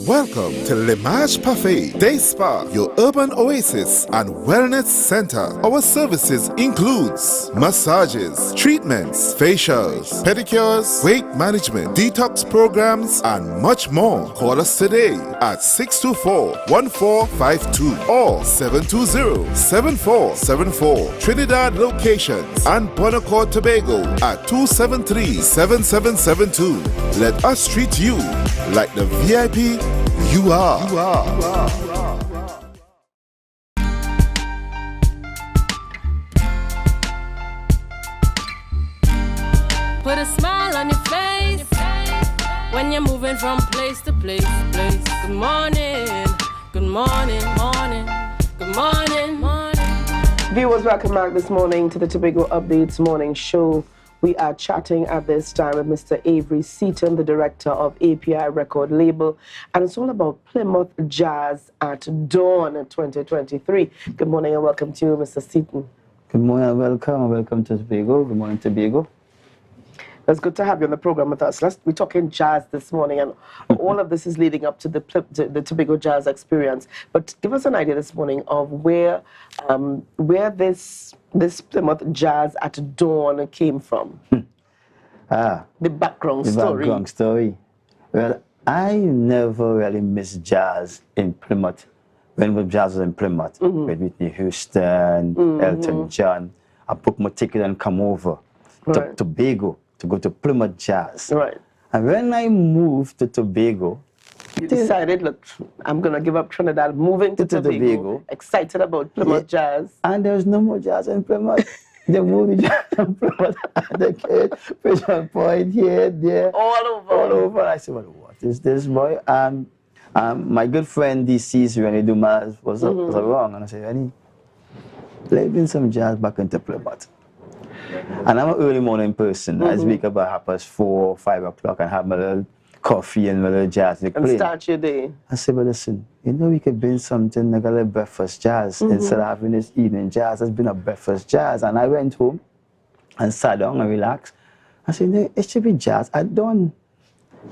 Welcome to L'Image Parfait Day Spa, your urban oasis and wellness center. Our services includes massages, treatments, facials, pedicures, weight management, detox programs, and much more. Call us today at 624-1452 or 720-7474. Trinidad locations and Bonacore, Tobago at 273-7772. Let us treat you like the VIP you are. Put a smile on your face when you're moving from place to place. Good morning, good morning, good morning. Viewers, welcome back this morning to the Tobago Updates Morning Show. We are chatting at this time with Mr. Avery Seaton, the director of API Record Label, and it's all about Plymouth Jazz at Dawn 2023. Good morning and welcome to you, Mr. Seaton. Good morning and welcome to Tobago. Good morning, Tobago. It's good to have you on the program with us. We're talking jazz this morning, and all of this is leading up to the Tobago Jazz Experience. But give us an idea this morning of where this Plymouth Jazz at Dawn came from. The background story. Well, I never really missed jazz in Plymouth. When jazz was in Plymouth, with Whitney Houston, Elton John, I booked my ticket and come over to Tobago to go to Plymouth Jazz. Right. And when I moved to Tobago, you decided, look, I'm going to give up Trinidad, moving to Tobago, excited about Plymouth Jazz. And there's no more jazz in Plymouth. They moved the jazz in Plymouth. They came, Fisher Point, here, there. All over. I said, well, what is this, boy? And my good friend DC's Rennie Dumas was wrong. And I said, Rennie, let's bring some jazz back into Plymouth. And I'm an early morning person. I wake up at 4:30, 5 o'clock and have my little coffee and my little jazz. And start your day. I said, well, listen, we could bring something like a little breakfast jazz instead of having this evening jazz. It's been a breakfast jazz. And I went home and sat down and relaxed. I said, no, it should be jazz at dawn.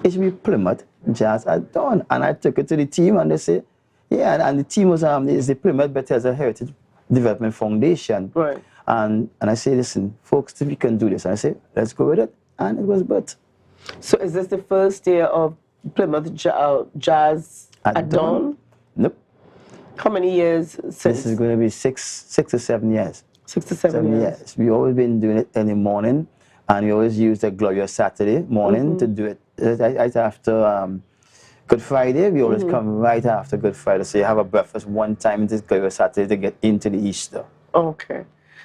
It should be Plymouth Jazz at Dawn. And I took it to the team and they said, yeah, and the team was is the Plymouth Bethesda Heritage Development Foundation. Right. And I say, listen, folks, if we can do this. And I say, let's go with it. And it was birth. So is this the first year of Plymouth Jazz at Dawn? Nope. How many years since? This is going to be six to 7 years. 6 to 7 years. We've always been doing it in the morning. And we always use the glorious Saturday morning to do it. Right after Good Friday, we always come right after Good Friday. So you have a breakfast one time this glorious Saturday to get into the Easter. Okay.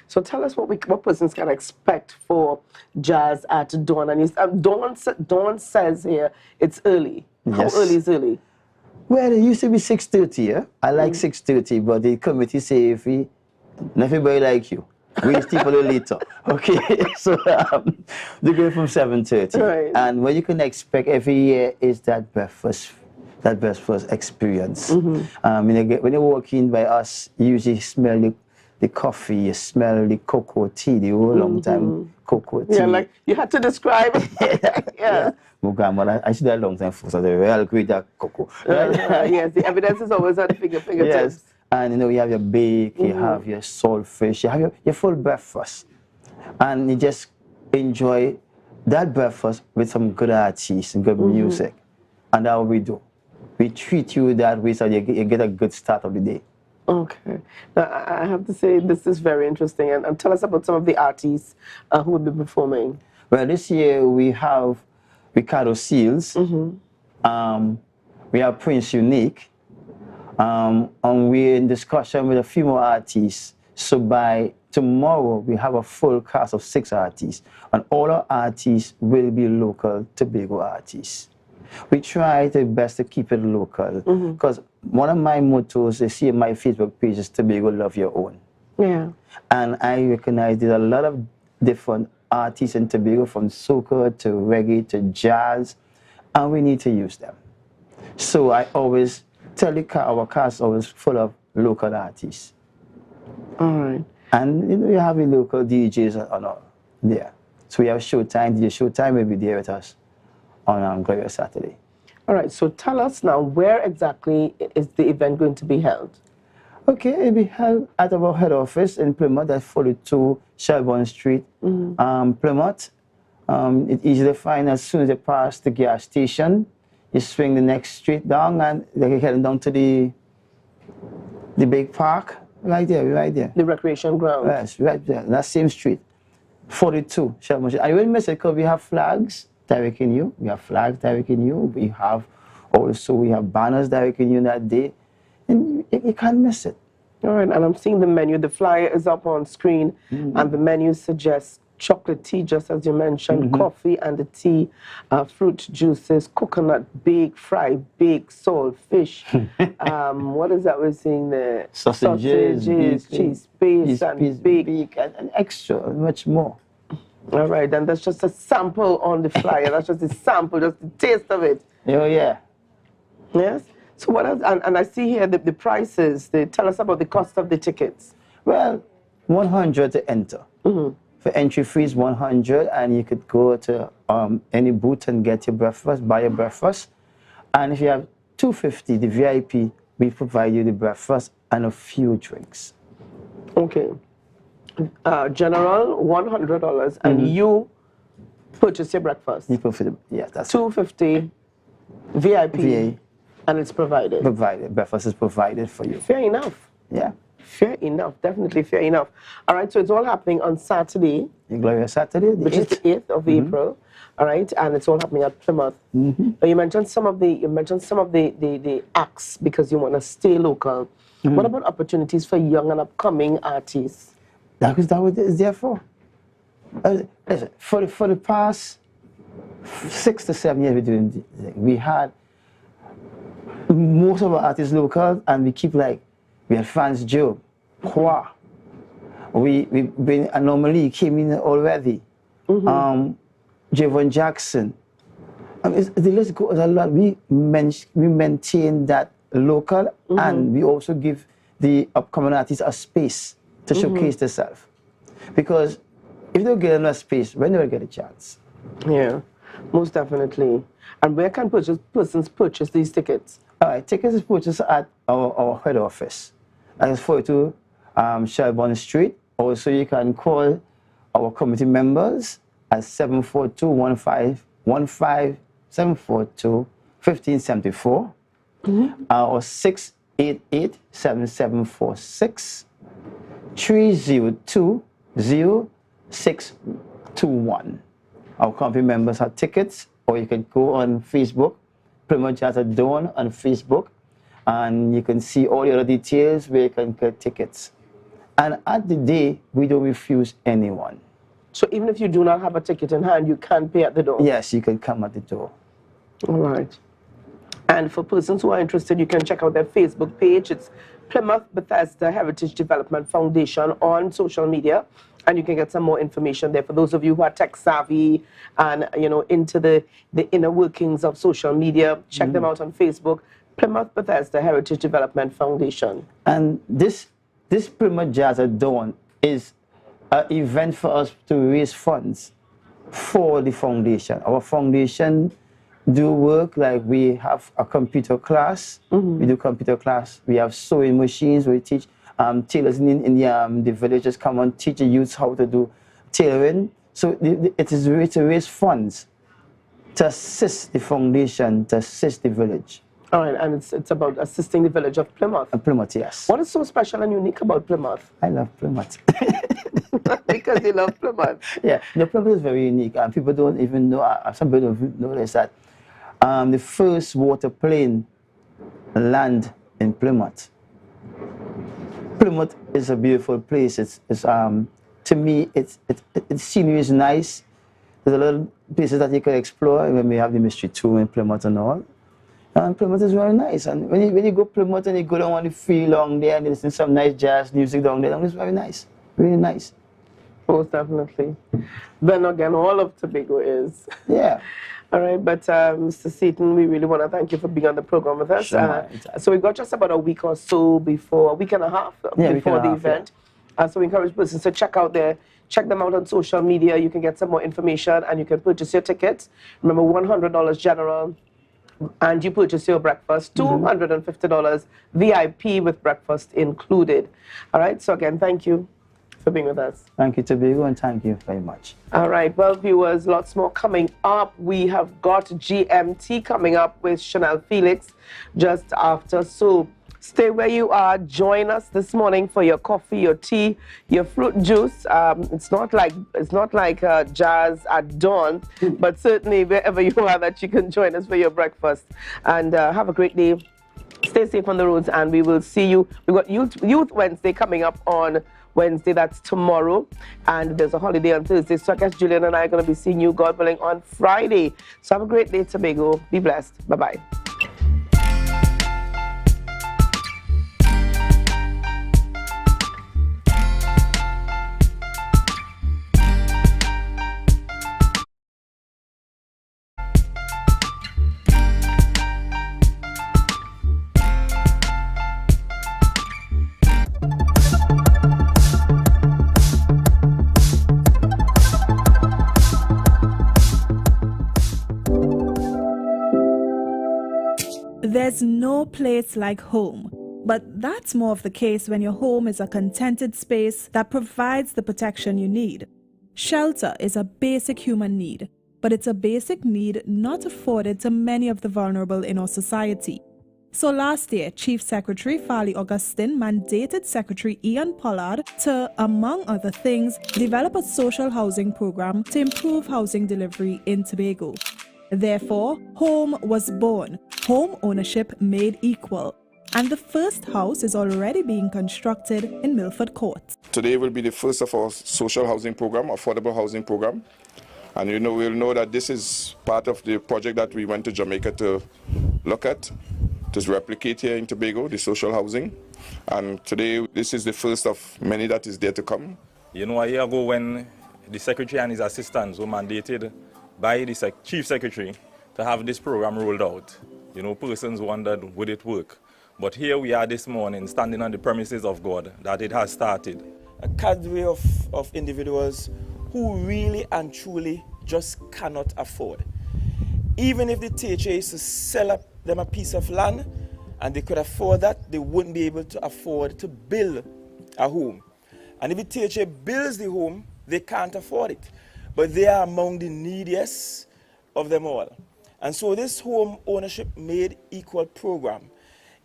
So tell us what persons can expect for Jazz at Dawn. And Dawn says here it's early. How early is early? Well, it used to be 6:30, yeah? I like 6:30, but the committee say if we, not everybody like you. We sleep a little later, okay? So they go from 7:30. Right. And what you can expect every year is that breakfast experience. When you walk in by us, you usually smell the coffee, you smell the cocoa tea, the whole long time cocoa tea. Yeah, like you had to describe it. Yeah. My grandmother, I see that a long time for, so they well great that cocoa. Yes, the evidence is always at the fingertips. Yes. And you have your bake, you have your saltfish, you have your full breakfast. And you just enjoy that breakfast with some good artists and good music. And that's what we do. We treat you that way so you get a good start of the day. Okay. Now, I have to say this is very interesting. And tell us about some of the artists who will be performing. Well, this year we have Ricardo Seals. We have Prince Unique. And we're in discussion with a few more artists. So by tomorrow, we have a full cast of 6 artists. And all our artists will be local Tobago artists. We try the best to keep it local. Because one of my mottos is see my Facebook page is Tobago Love Your Own. Yeah. And I recognize there's a lot of different artists in Tobago, from soca to reggae to jazz, and we need to use them. So I always tell our cast always full of local artists. All right. And you have the local DJs on there. So we have Showtime. DJ Showtime will be there with us on Glorious Saturday. All right. So tell us now, where exactly is the event going to be held? Okay, it will be held at our head office in Plymouth, that's 42 Shelbourne Street, Plymouth. It's easy to find as soon as you pass the gas station. You swing the next street down and you're heading down to the big park. Right there. The recreation ground. Yes, right there, that same street. 42 Shelbourne Street. And you wouldn't miss it because we have flags directing you. We have flags directing you. We have banners directing you that day. And you can't miss it. All right, and I'm seeing the menu. The flyer is up on screen, and the menu suggests chocolate tea, just as you mentioned, coffee and the tea, fruit juices, coconut, bake, fry, bake, salt, fish. What is that we're seeing there? Sausages, cheese paste, and bake. And extra, much more. All right, and that's just a sample on the flyer. That's just a sample, just the taste of it. Oh, yeah. Yes? So what else? And I see here the prices. They tell us about the cost of the tickets. Well, 100 to enter. For entry fees, 100, and you could go to any booth and get your breakfast, buy your breakfast. And if you have 250, the VIP, we provide you the breakfast and a few drinks. Okay. General, $100, and you purchase your breakfast. Yeah, that's $250, VIP. And it's provided. Breakfast is provided for you. Fair enough. Yeah. Fair enough. Definitely fair enough. All right. So it's all happening on Saturday. Glorious Saturday, which is the 8th of April. All right. And it's all happening at Plymouth. But you mentioned some of the acts because you want to stay local. What about opportunities for young and upcoming artists? That is what it's there for. Listen, for the past 6 to 7 years we had most of our artists local, and we keep we had France Joe, Hua. We been Anomaly came in already. Javon Jackson. The list goes a lot. We maintain that local, and we also give the upcoming artists a space to showcase themselves. Because if they don't get enough space, when do they get a chance? Yeah, most definitely. And where can persons purchase these tickets? All right, tickets is purchased at our head office. That is 42 Shelbourne Street. Also, you can call our committee members at 742-1574 or 688-7746 302-0621. Our committee members have tickets, or you can go on Facebook, Plymouth Jazz at Dawn on Facebook, and you can see all the other details where you can get tickets. And at the day, we don't refuse anyone. So even if you do not have a ticket in hand, you can pay at the door? Yes, you can come at the door. All right. And for persons who are interested, you can check out their Facebook page. It's Plymouth Bethesda Heritage Development Foundation on social media, and you can get some more information there. For those of you who are tech savvy and into the inner workings of social media, check them out on Facebook. Plymouth Bethesda Heritage Development Foundation. And this Plymouth Jazz at Dawn is an event for us to raise funds for the foundation. Our foundation do work like we have a computer class. We do computer class. We have sewing machines. We teach tailors in the villages come and teach the youths how to do tailoring. So it is to raise funds to assist the foundation, to assist the village. All right, and it's about assisting the village of Plymouth. Plymouth, yes. What is so special and unique about Plymouth? I love Plymouth. Because you love Plymouth. Yeah, the Plymouth is very unique, and people don't even know. Some people don't know this, that the first waterplane land in Plymouth. Plymouth is a beautiful place. It's to me, the scenery is nice. There's a lot of places that you can explore. When we have the mystery tour in Plymouth and all. And Plymouth is very nice. And when you go Plymouth and you go down on the free long there and you listen to some nice jazz music down there, it's very nice. Really nice. Most definitely. Then again, all of Tobago is. Yeah. All right, but Mr. Seaton, we really want to thank you for being on the program with us. Sure, so we got just about a week or so before, a week and a half before the event. Yeah. So we encourage persons to check them out on social media. You can get some more information and you can purchase your tickets. Remember, $100 general. And you purchase your breakfast, $250 VIP with breakfast included. All right, so again, thank you for being with us. Thank you, Tobago, and thank you very much. All right, well, viewers, lots more coming up. We have got GMT coming up with Chanel Felix just after. So stay where you are. Join us this morning for your coffee, your tea, your fruit juice. It's not like jazz at dawn, but certainly wherever you are, that you can join us for your breakfast. And have a great day. Stay safe on the roads, and we will see you. We've got Youth Wednesday coming up on Wednesday. That's tomorrow, and there's a holiday on Thursday. So I guess Julian and I are going to be seeing you, God willing, on Friday. So have a great day, Tobago. Be blessed. Bye-bye. There's no place like home, but that's more of the case when your home is a contented space that provides the protection you need. Shelter is a basic human need, but it's a basic need not afforded to many of the vulnerable in our society. So last year, Chief Secretary Farley Augustine mandated Secretary Ian Pollard to, among other things, develop a social housing program to improve housing delivery in Tobago. Therefore, Home was born, home ownership made equal, and the first house is already being constructed in Milford Court. Today will be the first of our social housing program, affordable housing program. And we'll know that this is part of the project that we went to Jamaica to look at, to replicate here in Tobago, the social housing. And today, this is the first of many that is there to come. A year ago when the Secretary and his assistants were mandated by the Chief Secretary to have this program rolled out, persons wondered, would it work? But here we are this morning, standing on the premises of God, that it has started. A cadre of individuals who really and truly just cannot afford. Even if the THA is to sell up them a piece of land and they could afford that, they wouldn't be able to afford to build a home. And if the THA builds the home, they can't afford it. But they are among the neediest of them all. And so this home ownership made equal program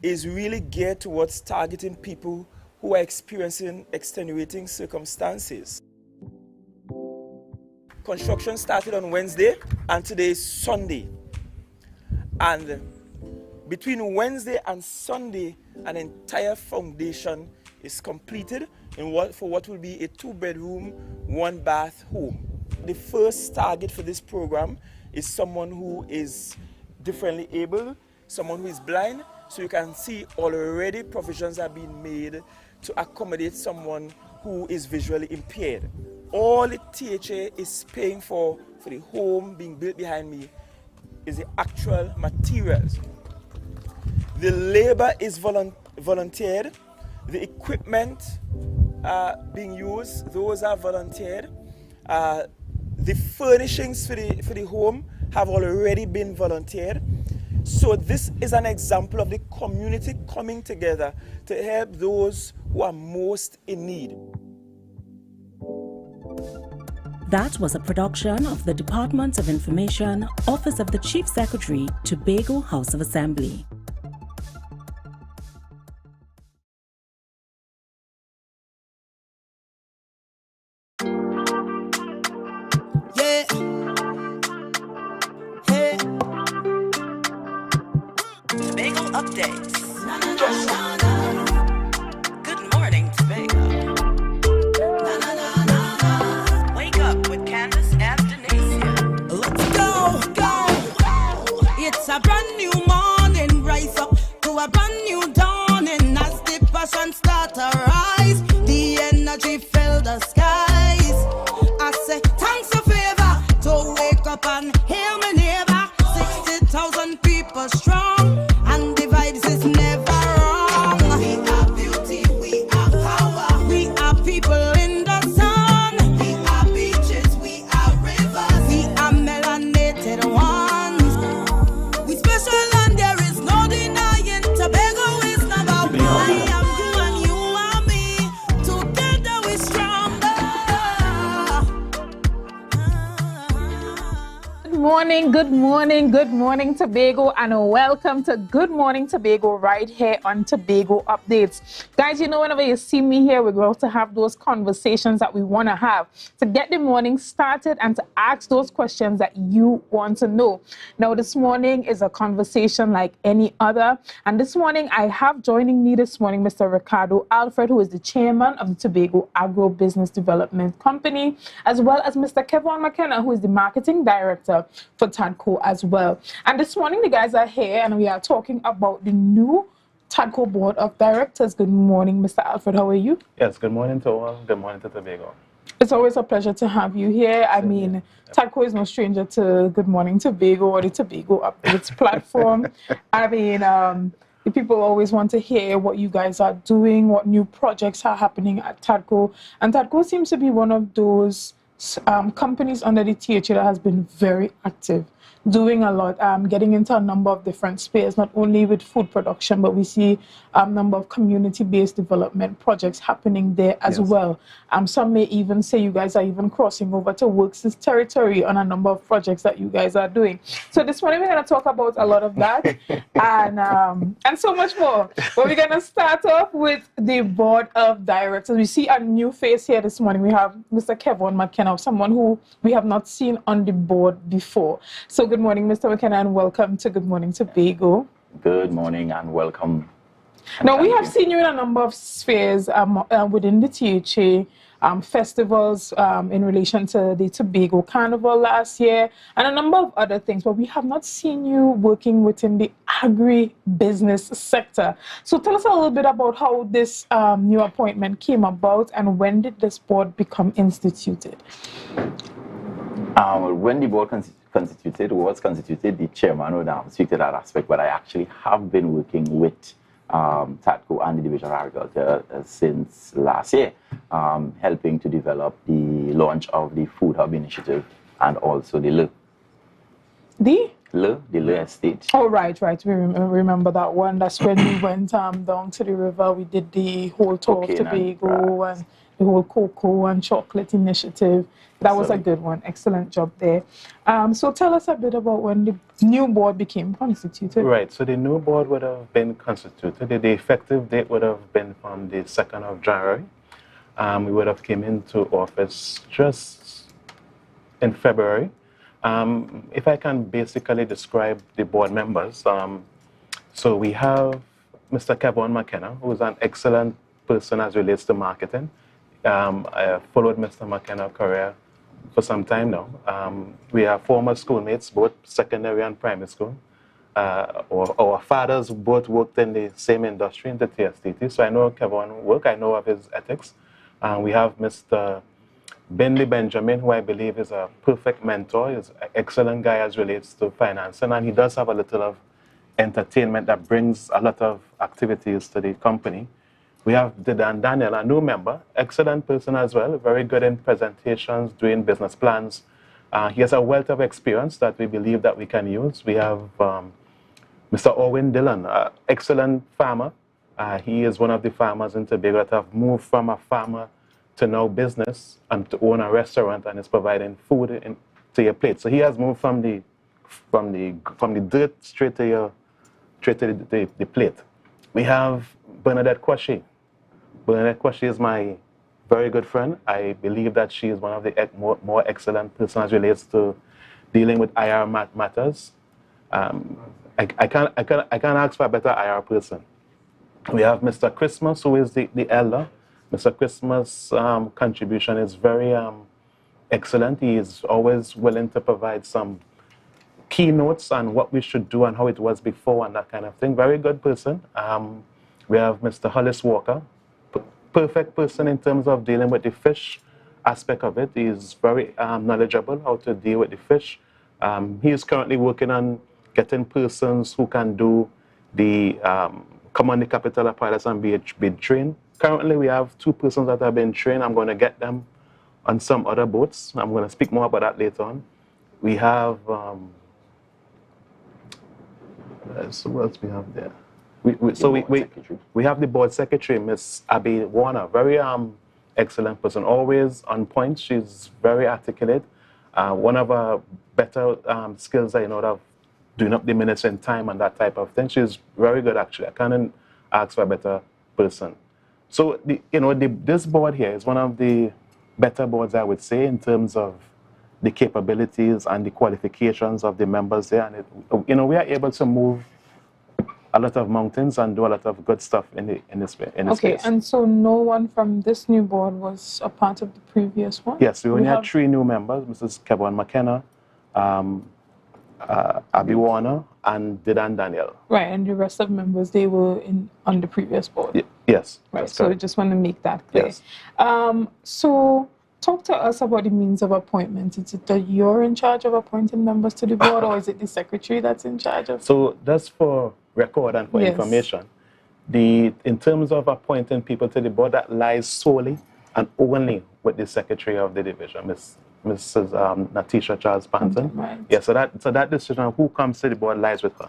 is really geared towards targeting people who are experiencing extenuating circumstances. Construction started on Wednesday and today is Sunday. And between Wednesday and Sunday, an entire foundation is completed for what will be a 2-bedroom, 1-bath home. The first target for this program is someone who is differently able, someone who is blind. So you can see already provisions are being made to accommodate someone who is visually impaired. All the THA is paying for the home being built behind me is the actual materials. The labor is volunteered. The equipment being used, those are volunteered. The furnishings for the home have already been volunteered. So this is an example of the community coming together to help those who are most in need. That was a production of the Department of Information, Office of the Chief Secretary, Tobago House of Assembly. Yeah. Hey. Tobago updates. Good morning, Tobago. Wake up with Candace and Denasia. Let's go. It's a brand new morning. Rise up to a brand new dawning. As the passion start to rise, the energy fill the skies. I say thanks a favor to wake up and hear me neighbor. 60,000 people strong, and the vibes is never wrong. We are beauty, we are power, we are people in the sun. We are beaches, we are rivers, we are melanated ones. We special and there is no denying. Tobago is number one. I am you and you are me. Together we stronger. Good morning, Tobago, and welcome to Good Morning Tobago right here on Tobago Updates. Guys, you know, whenever you see me here, we're going to have those conversations that we want to have to get the morning started and to ask those questions that you want to know. Now, this morning is a conversation like any other, and this morning I have joining me this morning Mr. Ricardo Alfred, who is the chairman of the Tobago Agro Business Development Company, as well as Mr. Kevon McKenna, who is the marketing director for TADCO as well. And this morning the guys are here and we are talking about the new TADCO Board of Directors. Good morning, Mr. Alfred. How are you? Yes, good morning to all. Good morning to Tobago. It's always a pleasure to have you here. I mean, TADCO is no stranger to Good Morning Tobago or the Tobago Updates platform. I mean, the people always want to hear what you guys are doing, what new projects are happening at TADCO. And TADCO seems to be one of those companies under the THA that has been very active, doing a lot, getting into a number of different spheres, not only with food production, but we see a number of community-based development projects happening there as well. Some may even say you guys are even crossing over to Works' territory on a number of projects that you guys are doing. So this morning we're going to talk about a lot of that and so much more. But we're going to start off with the Board of Directors. We see a new face here this morning. We have Mr. Kevon McKenna, someone who we have not seen on the board before. So good morning, Mr. McKenna, and welcome to Good Morning Tobago. Good morning and welcome. Now, we have seen you in a number of spheres within the THA, festivals in relation to the Tobago Carnival last year, and a number of other things, but we have not seen you working within the agri-business sector. So tell us a little bit about how this new appointment came about and when did this board become instituted? When the board was constituted, the chairman would speak to that aspect, but I actually have been working with TADCO and the Division of Agriculture since last year, helping to develop the launch of the Food Hub Initiative and also the Le Estate. Oh, right. We remember that one. That's when we went down to the river. We did the whole tour of Tobago and the whole cocoa and chocolate initiative. That was a good one. Excellent job there. So tell us a bit about when the new board became constituted. Right. So the new board would have been constituted. The effective date would have been from the 2nd of January. We would have came into office just in February. If I can basically describe the board members, so we have Mr. Kevon McKenna, who is an excellent person as relates to marketing. I followed Mr. McKenna's career for some time now. We are former schoolmates, both secondary and primary school. our fathers both worked in the same industry, in the TSTT. So I know Kevin work, I know of his ethics. We have Mr. Binley Benjamin, who I believe is a perfect mentor. He's an excellent guy as relates to financing, and he does have a little of entertainment that brings a lot of activities to the company. We have Daniel, a new member, excellent person as well, very good in presentations, doing business plans. He has a wealth of experience that we believe that we can use. We have Mr. Owen Dillon, excellent farmer. He is one of the farmers in Tobago that have moved from a farmer to now business and to own a restaurant and is providing food to your plate. So he has moved from the dirt straight to the plate. We have Bernadette Kwashi. Bernadette Kwashi is my very good friend. I believe that she is one of the more excellent persons as relates to dealing with IR matters. I can't ask for a better IR person. We have Mr. Christmas, who is the elder. Mr. Christmas' contribution is very excellent. He is always willing to provide some keynotes on what we should do and how it was before and that kind of thing. Very good person. We have Mr. Hollis Walker, perfect person in terms of dealing with the fish aspect of it. He is very knowledgeable how to deal with the fish. He is currently working on getting persons who can do the come on the capital of pilots and be trained. Currently, we have 2 persons that have been trained. I'm going to get them on some other boats. I'm going to speak more about that later on. We have, so what else we have there? We have the board secretary, Miss Abby Warner, very excellent person, always on point. She's very articulate. One of her better skills I know of doing up the minutes in time and that type of thing. She's very good, actually. I can't ask for a better person. So, this board here is one of the better boards, I would say, in terms of the capabilities and the qualifications of the members there. And, we are able to move a lot of mountains and do a lot of good stuff in this space. Okay, and so no one from this new board was a part of the previous one? Yes, we only had 3 new members, Mrs. Kevin McKenna, Abby Warner, and Didan Daniel. Right, and the rest of members, they were on the previous board? Yes. Right, so I just want to make that clear. Yes. So talk to us about the means of appointment. Is it that you're in charge of appointing members to the board, or is it the secretary that's in charge of? So that's for record and for information. In terms of appointing people to the board, that lies solely and only with the secretary of the division, Mrs. Natisha Charles Panton. Right. Yeah, so that decision of who comes to the board lies with her.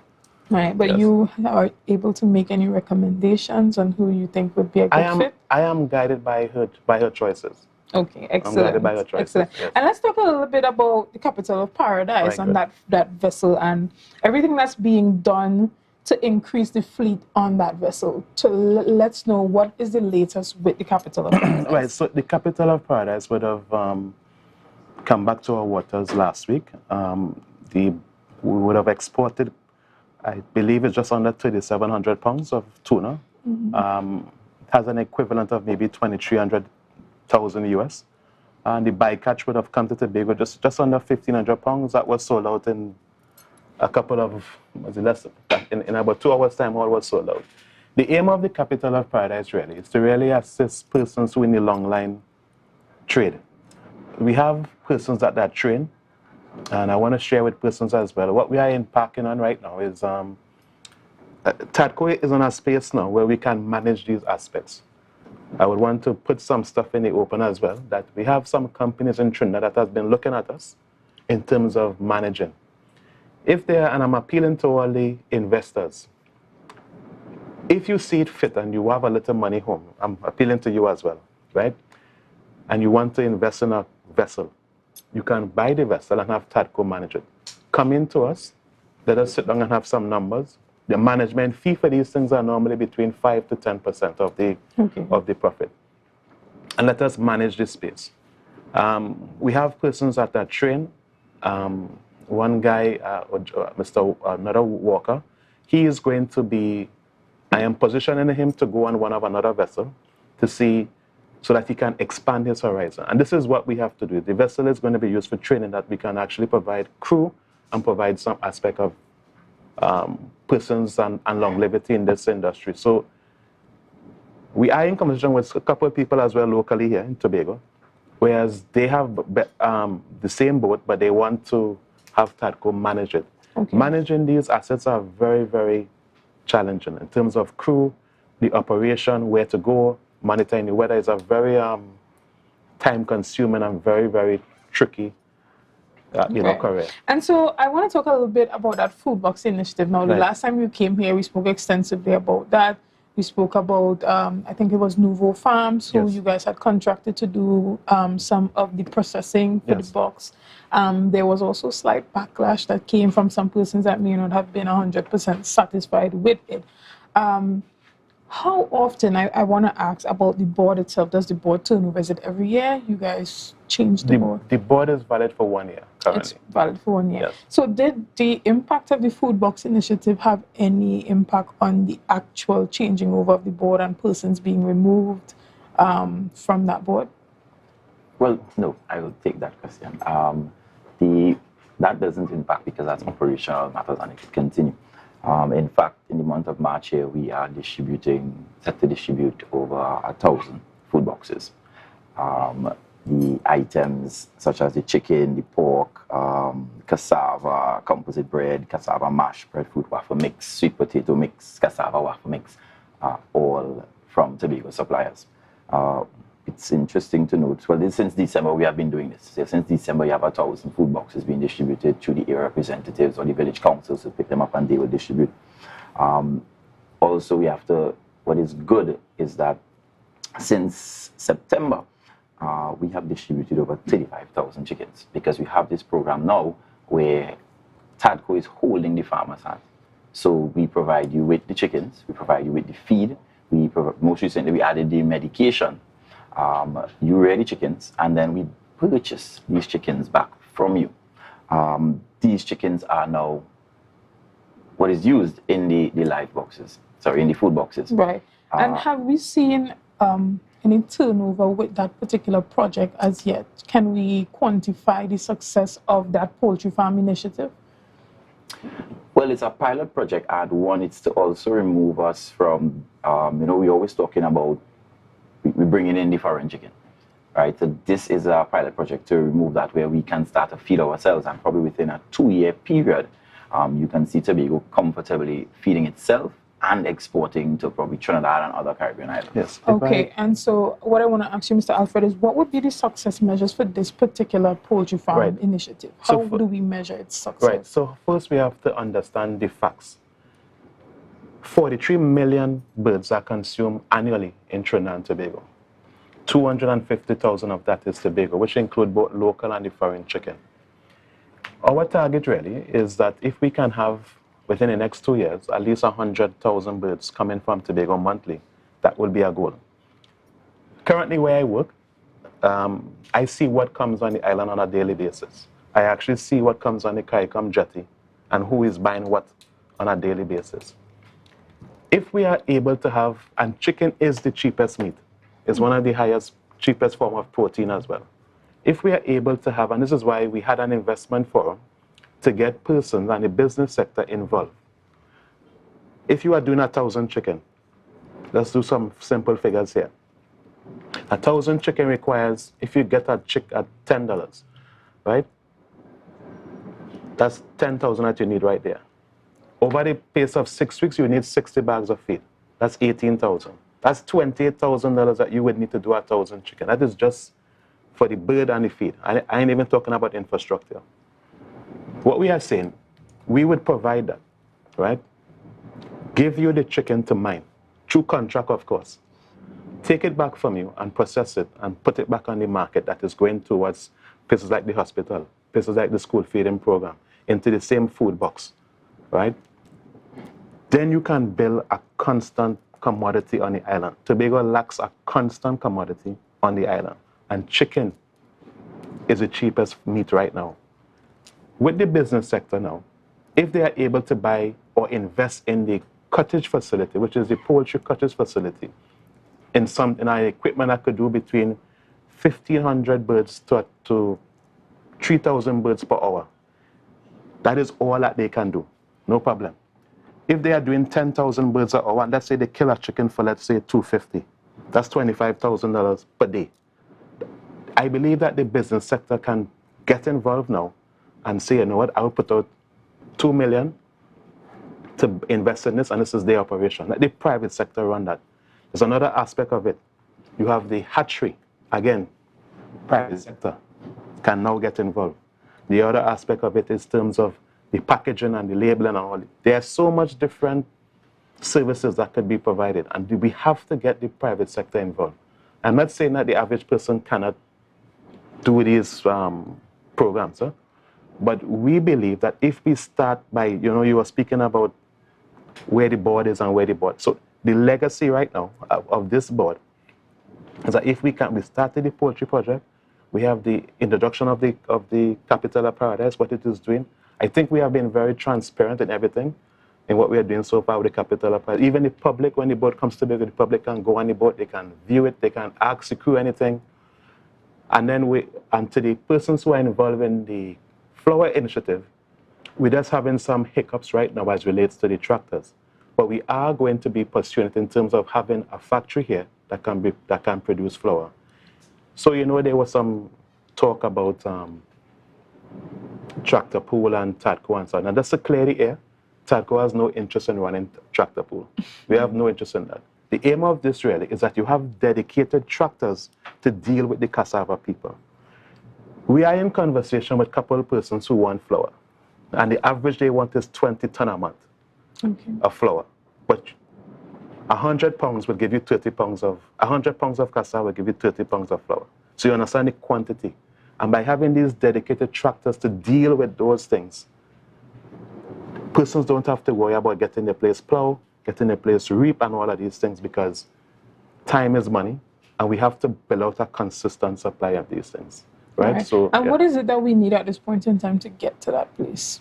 Right, but you are able to make any recommendations on who you think would be a good fit? I am guided by her choices. Okay, excellent. I'm guided by her choices. Excellent. Yes. And let's talk a little bit about the capital of paradise and that vessel and everything that's being done to increase the fleet on that vessel. Let's know what is the latest with the capital of paradise. Right, so the capital of paradise would have come back to our waters last week. We would have exported, I believe it's just under 3,700 pounds of tuna. It has an equivalent of maybe 2,300,000 US. And the bycatch would have come to Tobago just under 1,500 pounds. That was sold out in a couple of, in about 2 hours' time, all was sold out. The aim of the capital of paradise really is to really assist persons who in the long line trade. We have persons that train, and I want to share with persons as well. What we are embarking on right now is TADCO is in a space now where we can manage these aspects. I would want to put some stuff in the open as well, that we have some companies in Trinidad that have been looking at us in terms of managing. If they are, and I'm appealing to all the investors, if you see it fit and you have a little money home, I'm appealing to you as well, right? And you want to invest in a vessel, you can buy the vessel and have TADCO manage it. Come in to us, let us sit down and have some numbers. The management fee for these things are normally between 5 to 10% of the profit. And let us manage this space. We have persons that are trained. One guy, another Walker, he is going to be, I am positioning him to go on another vessel to see, so that he can expand his horizon. And this is what we have to do. The vessel is going to be used for training that we can actually provide crew and provide some aspect of persons and longevity in this industry. So we are in conversation with a couple of people as well locally here in Tobago, whereas they have the same boat, but they want to have TADCO manage it. Okay. Managing these assets are very, very challenging in terms of crew, the operation, where to go, monitoring the weather is a very time-consuming and very, very tricky career. And so I want to talk a little bit about that food box initiative. Now, the last time you came here, we spoke extensively about that. We spoke about, I think it was Nouveau Farms, who you guys had contracted to do some of the processing for the box. There was also slight backlash that came from some persons that may not have been 100% satisfied with it. How often, I want to ask about the board itself. Does the board turn over? Is it every year? You guys change the board? The board is valid for 1 year currently. It's valid for 1 year. Yes. So did the impact of the food box initiative have any impact on the actual changing over of the board and persons being removed from that board? Well, no, I will take that question. That doesn't impact because that's operational matters and it will continue. In fact, in the month of March here, we are set to distribute over 1,000 food boxes. The items such as the chicken, the pork, cassava, composite bread, cassava mash, breadfruit waffle mix, sweet potato mix, cassava waffle mix, are all from Tobago suppliers. It's interesting to note, well, since December we have been doing this. So since December you have 1,000 food boxes being distributed through the area representatives or the village councils to pick them up and they will distribute. Also what is good is that since September, we have distributed over 35,000 chickens because we have this program now where TADCO is holding the farmer's hand. So we provide you with the chickens, we provide you with the feed, most recently we added the medication. You rear the chickens and then we purchase these chickens back from you. These chickens are now what is used in the live boxes, in the food boxes. Right. And have we seen any turnover with that particular project as yet? Can we quantify the success of that poultry farm initiative? Well, it's a pilot project, and one, it's to also remove us from, we're always talking about we bringing in the foreign chicken, right? So this is a pilot project to remove that, where we can start to feed ourselves, and probably within a 2-year period, you can see Tobago comfortably feeding itself and exporting to probably Trinidad and other Caribbean islands. Yes. Okay, and so what I want to ask you, Mr. Alfred, is what would be the success measures for this particular poultry farm initiative? How do we measure its success? Right, so first we have to understand the facts. 43 million birds are consumed annually in Trinidad and Tobago. 250,000 of that is Tobago, which include both local and the foreign chicken. Our target really is that if we can have, within the next 2 years, at least 100,000 birds coming from Tobago monthly, that will be our goal. Currently where I work, I see what comes on the island on a daily basis. I actually see what comes on the CARICOM jetty and who is buying what on a daily basis. If we are able to have, and chicken is the cheapest meat, it's one of the cheapest form of protein as well. If we are able to have, and this is why we had an investment forum, to get persons and the business sector involved. If you are doing 1,000 chicken, let's do some simple figures here. 1,000 chicken requires, if you get a chick at $10, right? That's 10,000 that you need right there. Over the pace of 6 weeks, you need 60 bags of feed. That's 18,000. That's $28,000 that you would need to do 1,000 chicken. That is just for the bird and the feed. I ain't even talking about infrastructure. What we are saying, we would provide that, right? Give you the chicken to mine, through contract, of course. Take it back from you and process it and put it back on the market that is going towards places like the hospital, places like the school feeding program, into the same food box, right? Then you can build a constant commodity on the island. Tobago lacks a constant commodity on the island, and chicken is the cheapest meat right now. With the business sector now, if they are able to buy or invest in the cottage facility, which is the poultry cottage facility, in our equipment that could do between 1,500 birds to 3,000 birds per hour, that is all that they can do, no problem. if they are doing 10,000 birds an hour, and let's say they kill a chicken for, let's say, $250, that's $25,000 per day. I believe that the business sector can get involved now and say, you know what, I'll put out $2 million to invest in this, and this is their operation. Let the private sector run that. There's another aspect of it. You have the hatchery. Again, private sector can now get involved. The other aspect of it is in terms of the packaging and the labeling and all. There's so much different services that could be provided, and we have to get the private sector involved. I'm not saying that the average person cannot do these programs, huh? But we believe that if we start by, you know, you were speaking about where the board is and where the board. So the legacy right now of this board is that if we started the poultry project, we have the introduction of the capital of paradise, what it is doing. I think we have been very transparent in everything in what we are doing so far with the capital of paradise. Even the public, when the board comes to Tobago, the public can go on the board, they can view it, they can ask the crew anything. And then to the persons who are involved in the flower initiative, we're just having some hiccups right now as relates to the tractors. But we are going to be pursuing it in terms of having a factory here that can produce flour. So, you know, there was some talk about tractor pool and TADCO and so on. And just to clear the air, TADCO has no interest in running tractor pool. We have no interest in that. The aim of this really is that you have dedicated tractors to deal with the cassava people. We are in conversation with a couple of persons who want flour. And the average they want is 20 ton a month of flour. But 100 pounds will give you 30 pounds of, 100 pounds of cassava will give you 30 pounds of flour. So you understand the quantity. And by having these dedicated tractors to deal with those things, persons don't have to worry about getting their place plow, getting their place reap and all of these things, because time is money and we have to build out a consistent supply of these things. Right? So, and what is it that we need at this point in time to get to that place?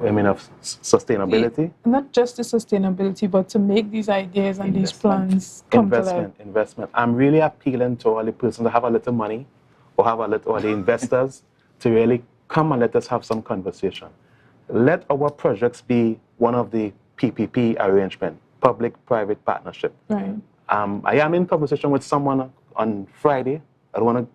I mean, of sustainability? Not just the sustainability, but to make these ideas and these plans come to life. Investment. I'm really appealing to all the persons that have a little money or have a little, or the investors to really come and let us have some conversation. Let our projects be one of the PPP arrangement, public-private partnership. Right. I am in conversation with someone on Friday. I don't want to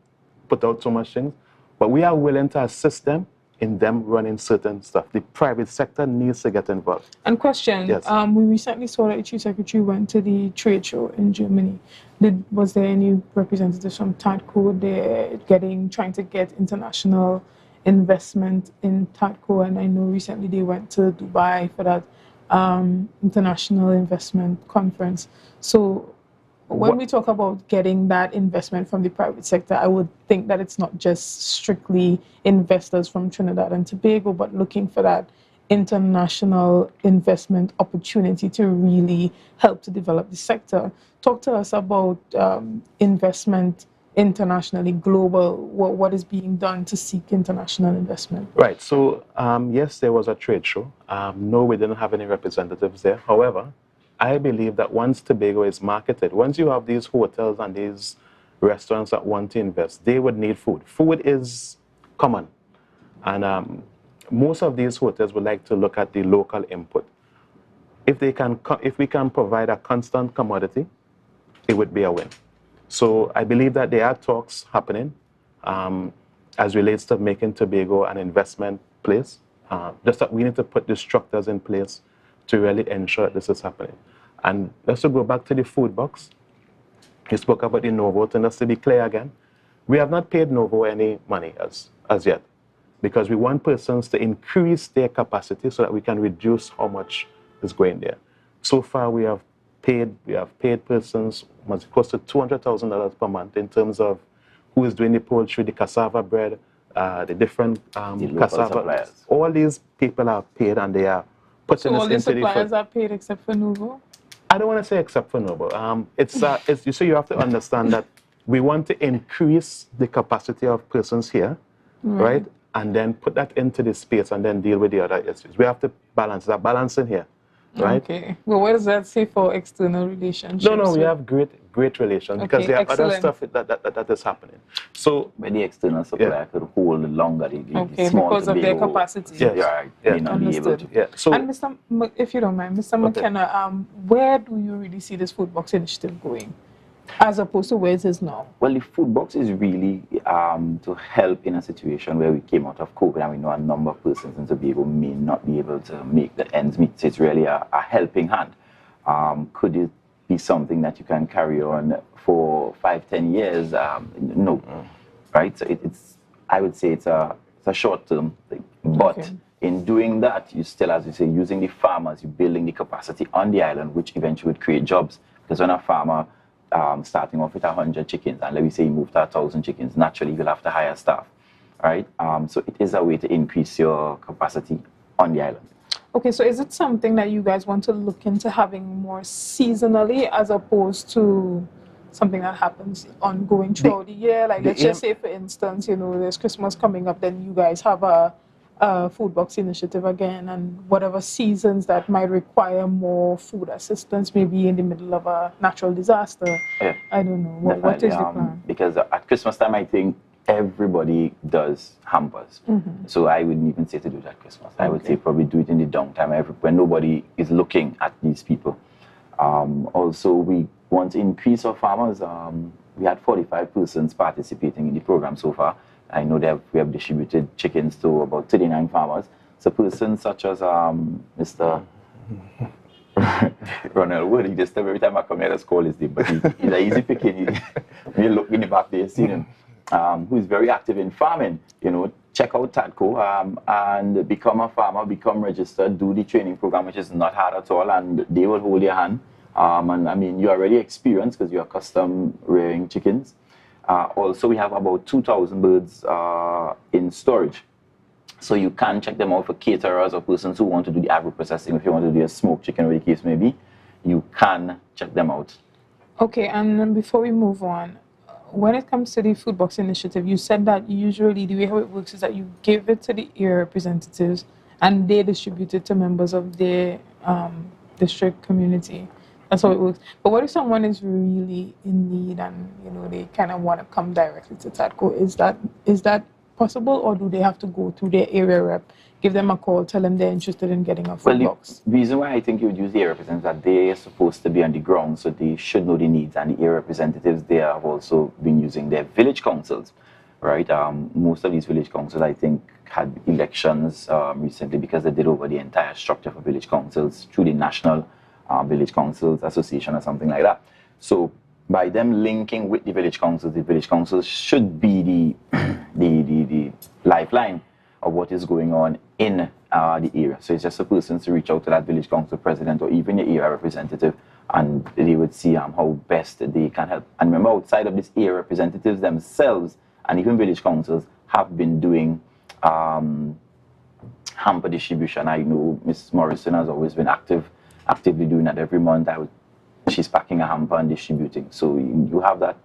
put out so much things, but we are willing to assist them in them running certain stuff. The private sector needs to get involved. And question, yes. We recently saw that the Chief Secretary went to the trade show in Germany. Was there any representatives from TADCO there trying to get international investment in TADCO? And I know recently they went to Dubai for that international investment conference. So when we talk about getting that investment from the private sector, I would think that it's not just strictly investors from Trinidad and Tobago, but looking for that international investment opportunity to really help to develop the sector. Talk to us about investment internationally, global, what is being done to seek international investment? Right, so yes, there was a trade show. No, we didn't have any representatives there. However, I believe that once Tobago is marketed, once you have these hotels and these restaurants that want to invest, they would need food. Food is common. And most of these hotels would like to look at the local input. If we can provide a constant commodity, it would be a win. So I believe that there are talks happening as relates to making Tobago an investment place. Just that we need to put the structures in place to really ensure that this is happening. And just to go back to the food box, you spoke about the Novo, and just to be clear again, we have not paid Novo any money as yet, because we want persons to increase their capacity so that we can reduce how much is going there. So far, we have paid persons close to $200,000 per month in terms of who is doing the poultry, the cassava bread, the different cassava suppliers. All these people are paid, and they are putting us into the... So all the suppliers are paid except for Novo? I don't want to say except for Novo. You see, you have to understand that we want to increase the capacity of persons here, right? And then put that into the space and then deal with the other issues. We have to balance that balance in here. right? Okay. Well, what does that say for external relationships? No, we have great relations because there are other stuff that is happening. So when the external supplier could hold longer, the small because of their Tobago, capacity. may not be able to. Yeah. So, and if you don't mind, Mr. McKenna, where do you really see this food box initiative going, as opposed to where it is now? Well, the food box is really to help in a situation where we came out of COVID and we know a number of persons in Tobago may not be able to make the ends meet. So it's really a helping hand. Could it be something that you can carry on for 5-10 years? No, right? So I would say it's a short-term thing. But in doing that, you still, as you say, using the farmers, you're building the capacity on the island, which eventually would create jobs. Because when a farmer starting off with 100 chickens, and let me say you move to 1,000 chickens, naturally you'll have to hire staff, right? So it is a way to increase your capacity on the island. Okay, so is it something that you guys want to look into having more seasonally as opposed to something that happens ongoing throughout the year? Like, let's just say, for instance, you know, there's Christmas coming up, then you guys have a food box initiative again, and whatever seasons that might require more food assistance, maybe in the middle of a natural disaster. Yeah, I don't know. What is the plan? Because at Christmas time, I think everybody does hampers. So I wouldn't even say to do it at Christmas. I would say probably do it in the downtime when nobody is looking at these people. Also, we want to increase our farmers. We had 45 persons participating in the program so far. I know that we have distributed chickens to about 39 farmers. So persons such as Mr. Ronald Wood, he just every time I come here, I just call his name, but he's an easy picking. You look in the back there, see him. Who is very active in farming. You know, check out TADCO and become a farmer, become registered, do the training program, which is not hard at all, and they will hold your hand. And I mean, you're already experienced because you're accustomed rearing chickens. Also, we have about 2,000 birds in storage. So you can check them out for caterers or persons who want to do the agro-processing. If you want to do a smoked chicken, or the case may be, you can check them out. Okay, and then before we move on, when it comes to the food box initiative, you said that usually the way how it works is that you give it to the area representatives and they distribute it to members of their district community. That's how it works. But what if someone is really in need and, you know, they kind of want to come directly to TADCO? Is that possible, or do they have to go through their area rep, give them a call, tell them they're interested in getting a food box? The reason why I think you would use the area representatives is that they are supposed to be on the ground, so they should know the needs. And the area representatives, they have also been using their village councils, right? Most of these village councils, I think, had elections recently because they did over the entire structure for village councils through the National Village Councils Association or something like that. So by them linking with the village councils should be the lifeline of what is going on in the area. So it's just a person to reach out to that village council president or even the area representative, and they would see how best they can help. And remember, outside of these area representatives themselves and even village councils have been doing hamper distribution. I know Ms. Morrison has always been actively doing that every month. She's packing a hamper and distributing. So you have that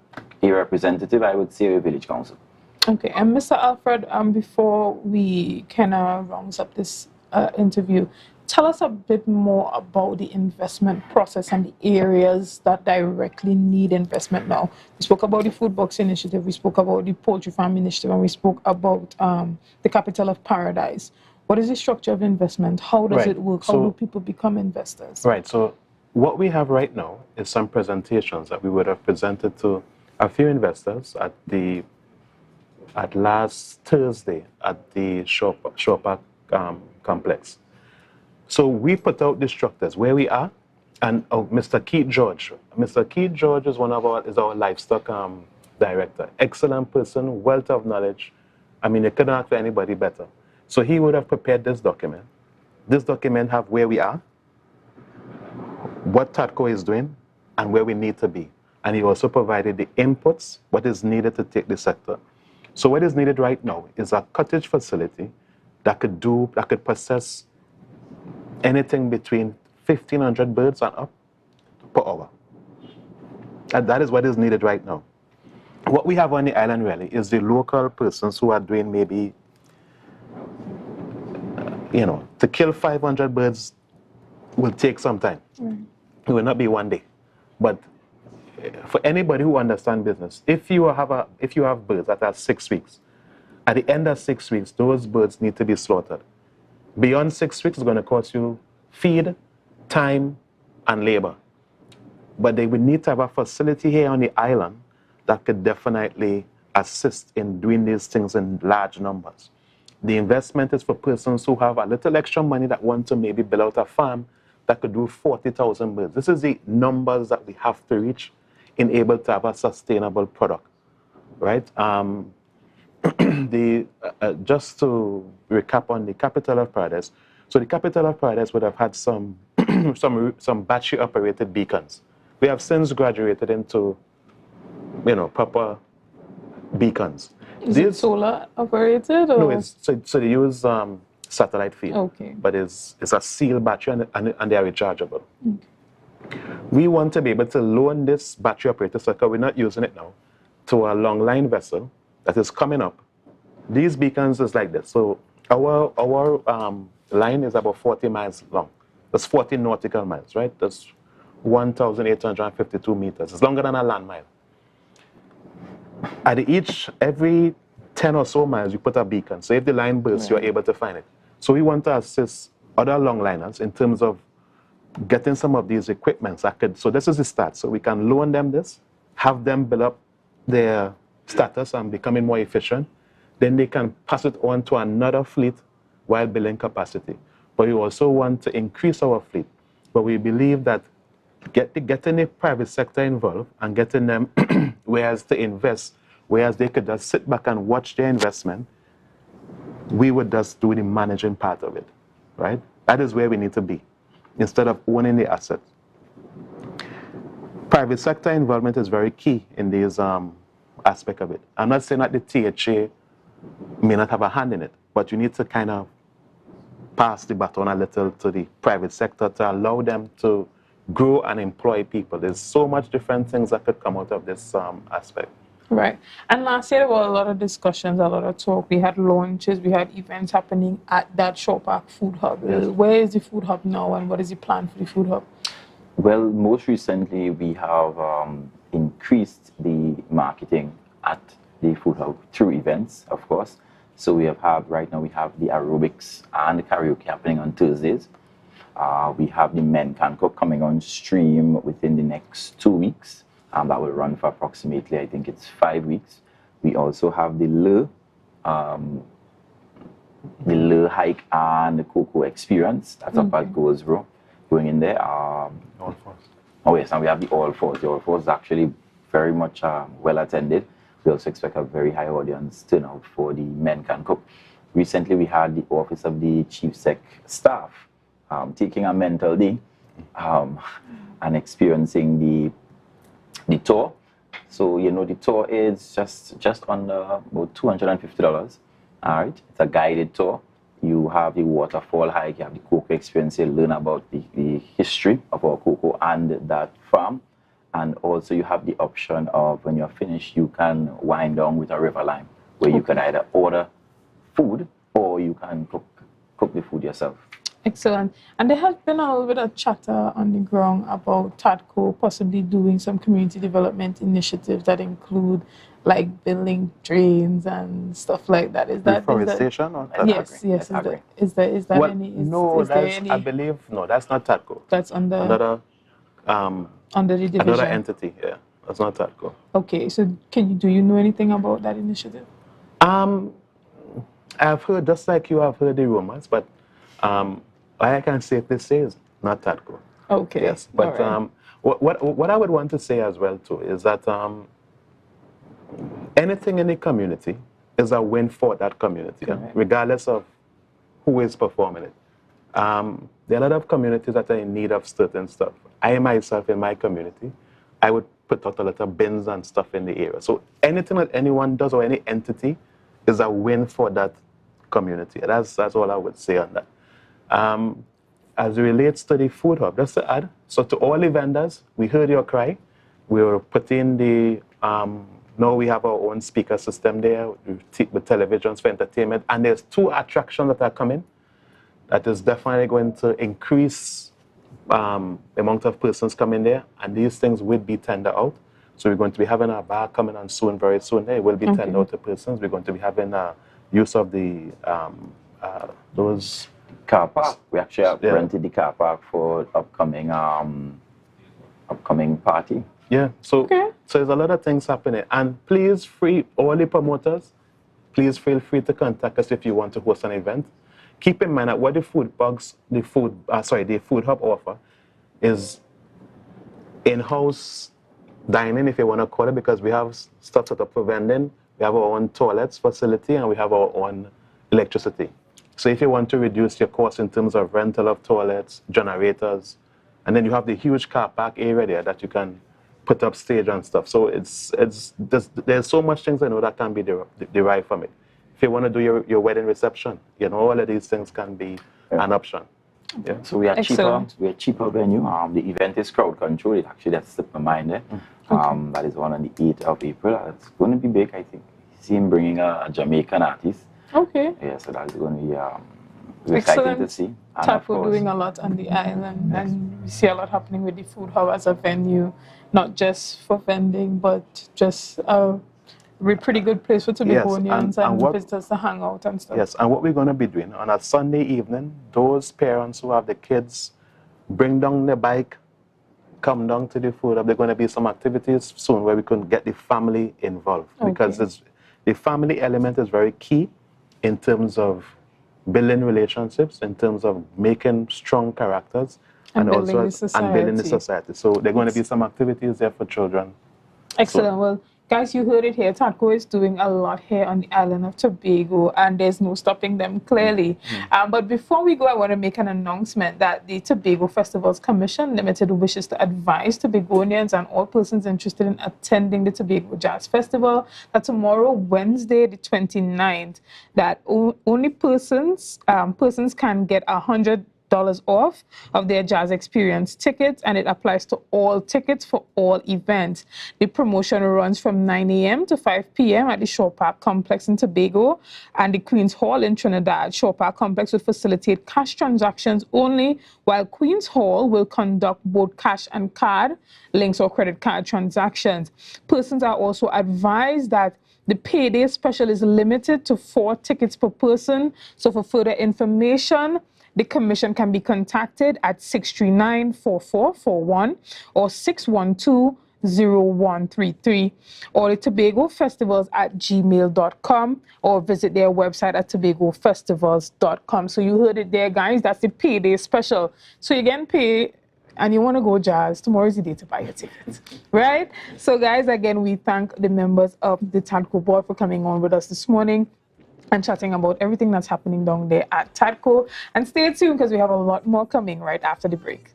area representative, I would say, a village council. Okay, and Mr. Alfred, before we kind of round up this interview, tell us a bit more about the investment process and the areas that directly need investment now. We spoke about the food box initiative, we spoke about the poultry farm initiative, and we spoke about the capital of paradise. What is the structure of investment? How does it work? How do people become investors? Right, so what we have right now is some presentations that we would have presented to a few investors at last Thursday at the Shopper complex. So we put out the structures where we are, and Mr. Keith George. Mr. Keith George is is our livestock director. Excellent person, wealth of knowledge. I mean, you couldn't ask for anybody better. So he would have prepared this document. This document have where we are, what TADCO is doing, and where we need to be. And he also provided the inputs, what is needed to take the sector. So what is needed right now is a cottage facility that could process anything between 1,500 birds and up per hour. And that is what is needed right now. What we have on the island really is the local persons who are doing maybe, to kill 500 birds will take some time. It will not be one day. But for anybody who understands business, if you have birds that are 6 weeks, at the end of 6 weeks, those birds need to be slaughtered. Beyond 6 weeks, it's going to cost you feed, time, and labor. But they would need to have a facility here on the island that could definitely assist in doing these things in large numbers. The investment is for persons who have a little extra money that want to maybe build out a farm that could do 40,000 birds. This is the numbers that we have to reach in able to have a sustainable product, right? Just to recap on the capital of Paradise, so the capital of Paradise would have had some some battery operated beacons. We have since graduated into, proper beacons. Is it solar operated? Or? No, so they use satellite feed. Okay. But it's a sealed battery and they are rechargeable. Okay. We want to be able to loan this battery operated circuit, we're not using it now, to a long line vessel that is coming up. These beacons is like this. So our line is about 40 miles long. That's 40 nautical miles, right? That's 1,852 meters. It's longer than a land mile. At every 10 or so miles, you put a beacon. So if the line bursts, you're able to find it. So we want to assist other longliners in terms of getting some of these equipments. So this is the start. So we can loan them this, have them build up their status and becoming more efficient. Then they can pass it on to another fleet while building capacity. But we also want to increase our fleet. But we believe that getting the private sector involved and getting them whereas to invest, whereas they could just sit back and watch their investment, we would just do the managing part of it, right? That is where we need to be, instead of owning the asset. Private sector involvement is very key in this aspect of it. I'm not saying that the THA may not have a hand in it, but you need to kind of pass the baton a little to the private sector to allow them to grow and employ people. There's so much different things that could come out of this aspect. Right. And last year there were a lot of discussions, a lot of talk. We had launches, we had events happening at that Shaw Park Food Hub. Yes. Where is the Food Hub now and what is the plan for the Food Hub? Well, most recently we have increased the marketing at the Food Hub through events, of course. So right now we have the aerobics and the karaoke happening on Thursdays. We have the Men Can Cook coming on stream within the next 2 weeks. That will run for approximately, I think it's 5 weeks. We also have the Le hike and the Cocoa experience. That's up at Goldsboro, going in there. All Fours. Oh yes, and we have the All Fours. The All Fours is actually very much well attended. We also expect a very high audience turnout for the Men Can Cook. Recently, we had the Office of the Chief Sec staff taking a mental day and experiencing the tour. So, the tour is just under about $250. All right, it's a guided tour. You have the waterfall hike, you have the cocoa experience, you learn about the history of our cocoa and that farm. And also you have the option of when you're finished, you can wind down with a river lime, where you can either order food or you can cook the food yourself. Excellent. And there has been a little bit of chatter on the ground about TADCO possibly doing some community development initiatives that include like building drains and stuff like that. Is that reforestation? Yes. Is that well, any? No, I believe no. That's not TADCO. That's under the division. Another entity. Yeah, that's not TADCO. Okay, so do you know anything about that initiative? I've heard, just like you have heard the rumors, but I can safely say is not TADCO. Okay. Yes, but right. What I would want to say as well too is that anything in the community is a win for that community, regardless of who is performing it. There are a lot of communities that are in need of certain stuff. I myself, in my community, I would put out a lot of bins and stuff in the area. So anything that anyone does or any entity is a win for that community. That's all I would say on that. As it relates to the Food Hub, just to add, so to all the vendors, we heard your cry. We were putting now we have our own speaker system there with televisions for entertainment. And there's 2 attractions that are coming that is definitely going to increase amount of persons coming there, and these things would be tendered out. So we're going to be having a bar coming on soon, very soon. It will be tendered out to persons. We're going to be having use of the those car park. We actually have rented the car park for upcoming party. Yeah, so there's a lot of things happening. And please, all the promoters, please feel free to contact us if you want to host an event. Keep in mind that what the food hub offer is in-house dining, if you want to call it, because we have stuff set up for vending. We have our own toilets facility and we have our own electricity. So if you want to reduce your cost in terms of rental of toilets, generators, and then you have the huge car park area there that you can put up stage and stuff. So there's so much things I know that can be derived from it. If you want to do your wedding reception, all of these things can be an option. Yeah. So we are cheaper. We are cheaper venue. The event is crowd controlled. Actually, that's slipped my mind there. That is on the 8th of April. It's going to be big, I think. See him bringing a Jamaican artist. Okay. Yeah, so that's going to be exciting to see. Tobago doing a lot on the island, and we see a lot happening with the food hub as a venue, not just for vending, but just a pretty good place for Tobagonians and visitors to hang out and stuff. Yes, and what we're going to be doing on a Sunday evening, those parents who have the kids, bring down the bike, come down to the food hub. There are going to be some activities soon where we can get the family involved, because the family element is very key in terms of building relationships, in terms of making strong characters, and building the society. So there are going to be some activities there for children. Excellent. Well, guys, you heard it here. Tobago is doing a lot here on the island of Tobago, and there's no stopping them, clearly. But before we go, I want to make an announcement that the Tobago Festivals Commission Limited wishes to advise Tobagonians and all persons interested in attending the Tobago Jazz Festival that tomorrow, Wednesday, the 29th, that only persons can get $100 off of their jazz experience tickets, and it applies to all tickets for all events. The promotion runs from 9 a.m. to 5 p.m. at the Shore Park Complex in Tobago and the Queen's Hall in Trinidad. Shore Park Complex will facilitate cash transactions only, while Queen's Hall will conduct both cash and card, links or credit card transactions. Persons are also advised that the payday special is limited to 4 tickets per person. So for further information, the commission can be contacted at 639-4441 or 612-0133 or the Tobago Festivals at gmail.com, or visit their website at tobagofestivals.com. So you heard it there, guys. That's the payday special. So you can pay and you want to go jazz, tomorrow is the day to buy your tickets, right? So guys, again, we thank the members of the Tobago board for coming on with us this morning and chatting about everything that's happening down there at Tobago. And stay tuned because we have a lot more coming right after the break.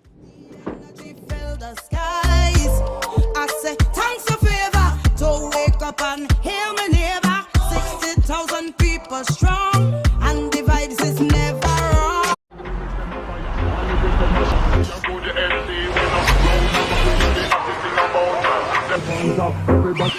I say thanks for favor to wake up and hear me neighbor. 60,000 people strong and the vibes is never wrong. Everybody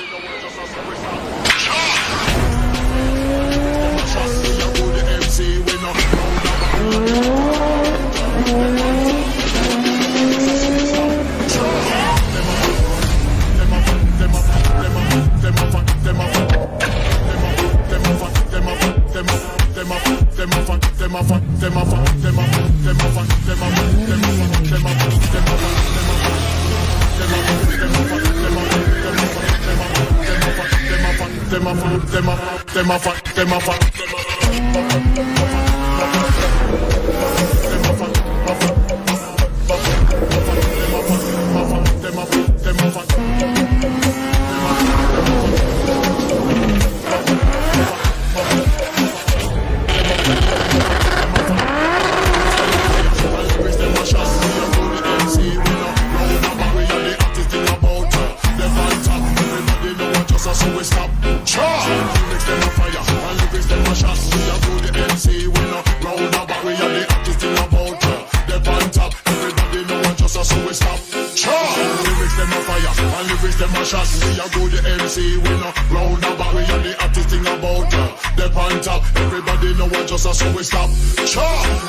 know what just a so we stop. Sure,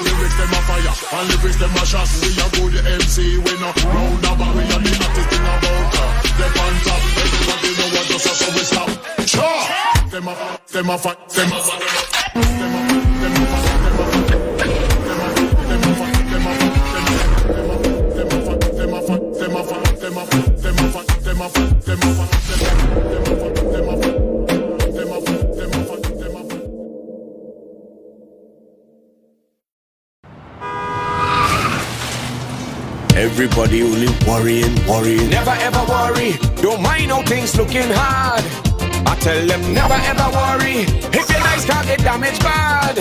lyrics them a fire, and lyrics them a shot. We a good MC, we no round about. We a the hottest thing about them on top. Everybody know what just a so we stop. Sure, them a fight, them a fight, them a Everybody only worrying. Never ever worry. Don't mind how things looking hard. I tell them never ever worry. If your nice can't get damaged bad.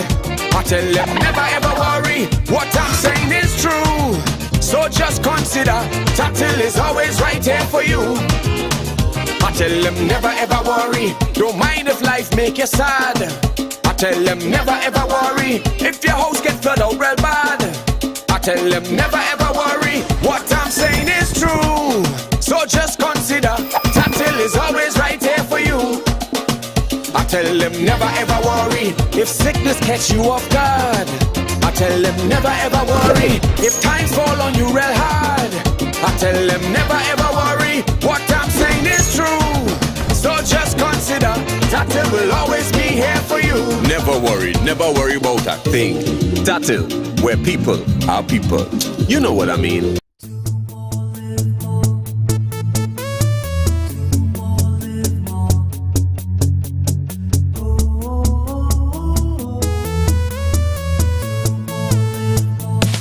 I tell them never ever worry. What I'm saying is true. So just consider Tatil is always right here for you. I tell them never ever worry. Don't mind if life make you sad. I tell them never ever worry. If your house get flooded out real bad. I tell them never ever worry. What I'm saying is true. So just consider Tatil is always right here for you. I tell them never ever worry. If sickness catch you off guard. I tell them never ever worry. If times fall on you real hard. I tell them never ever worry. What I'm saying is true. So just consider Tatil will always be here for you. Never worry about a thing. Tatil, where people are people. You know what I mean.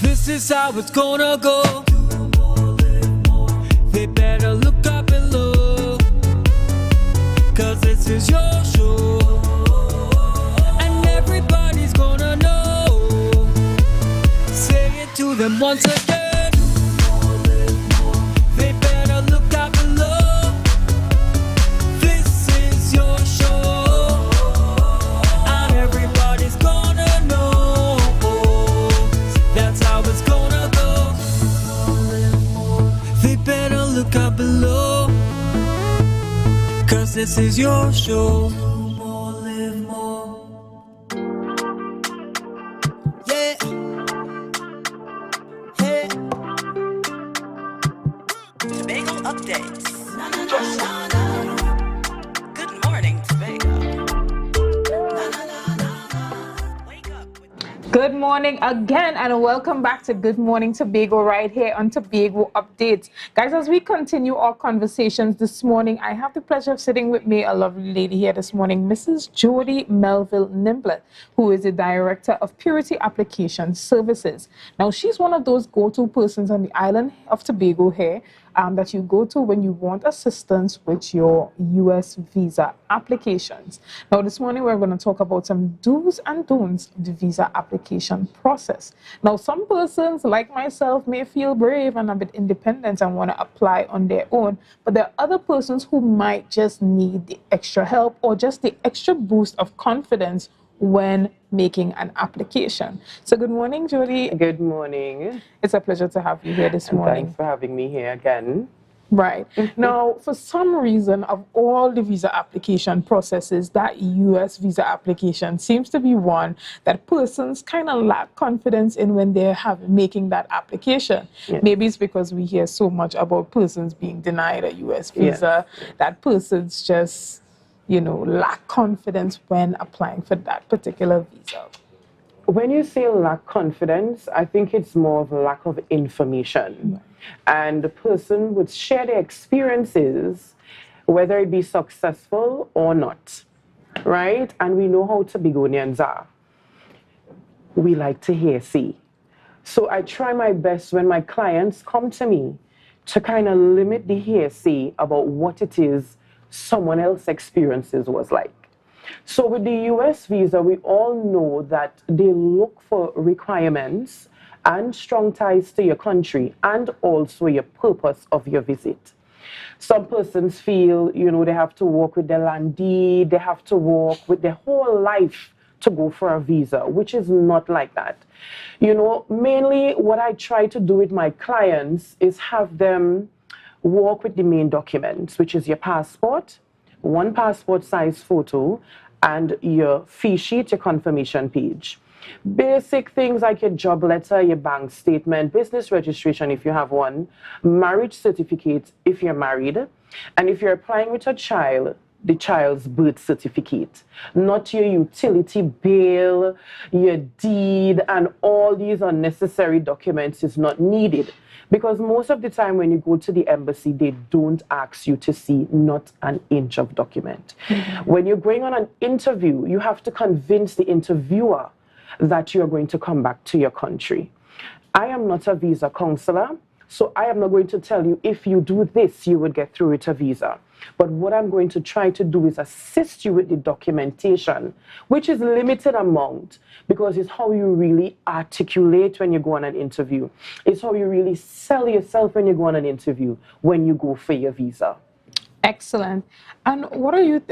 This is how it's gonna go. They better look up below, 'cause this is your show, and everybody's gonna know. Say it to them once again. They better look up below. This is your show, and everybody's gonna know. That's how it's gonna go. They better look up below, 'cause this is your show. Yeah. Hey. Tobago updates. Good morning, Tobago. Good morning again, and welcome back to Good Morning Tobago right here on Tobago Updates. Guys, as we continue our conversations this morning, I have the pleasure of sitting with me, a lovely lady here this morning, Mrs. Jody Melville Nimblett, who is the Director of Purity Application Services. Now, she's one of those go-to persons on the island of Tobago here that you go to when you want assistance with your U.S. visa applications. Now, this morning we're going to talk about some do's and don'ts of the visa application process. Now, some persons like myself may feel brave and a bit independent and want to apply on their own, but there are other persons who might just need the extra help or just the extra boost of confidence when making an application. So good morning, Jody. Good morning. It's a pleasure to have you here this morning. Thanks for having me here again. Right. Now, for some reason, of all the visa application processes, that U.S. visa application seems to be one that persons kind of lack confidence in when they're making that application. Yes. Maybe it's because we hear so much about persons being denied a U.S. visa, that persons just, you know, lack confidence when applying for that particular visa. When you say lack confidence, I think it's more of a lack of information. Right. And the person would share their experiences, whether it be successful or not, right? And we know how Tobagonians are. We like to hear, see. So I try my best when my clients come to me to kind of limit the hearsay about what it is someone else's experiences was like. So with the US visa, we all know that they look for requirements and strong ties to your country and also your purpose of your visit. Some persons feel, you know, they have to work with their landee, they have to work with their whole life to go for a visa, which is not like that. You know, mainly what I try to do with my clients is have them work with the main documents, which is your passport, one passport size photo, and your fee sheet, your confirmation page. Basic things like your job letter, your bank statement, business registration if you have one, marriage certificate if you're married, and if you're applying with a child, the child's birth certificate, not your utility bill, your deed, and all these unnecessary documents is not needed. Because most of the time when you go to the embassy, they don't ask you to see not an inch of document. When you're going on an interview, you have to convince the interviewer that you're going to come back to your country. I am not a visa counselor, so I am not going to tell you if you do this, you would get through with a visa. But what I'm going to try to do is assist you with the documentation, which is limited amount, because it's how you really articulate when you go on an interview. It's how you really sell yourself when you go on an interview, when you go for your visa. Excellent. And what are you,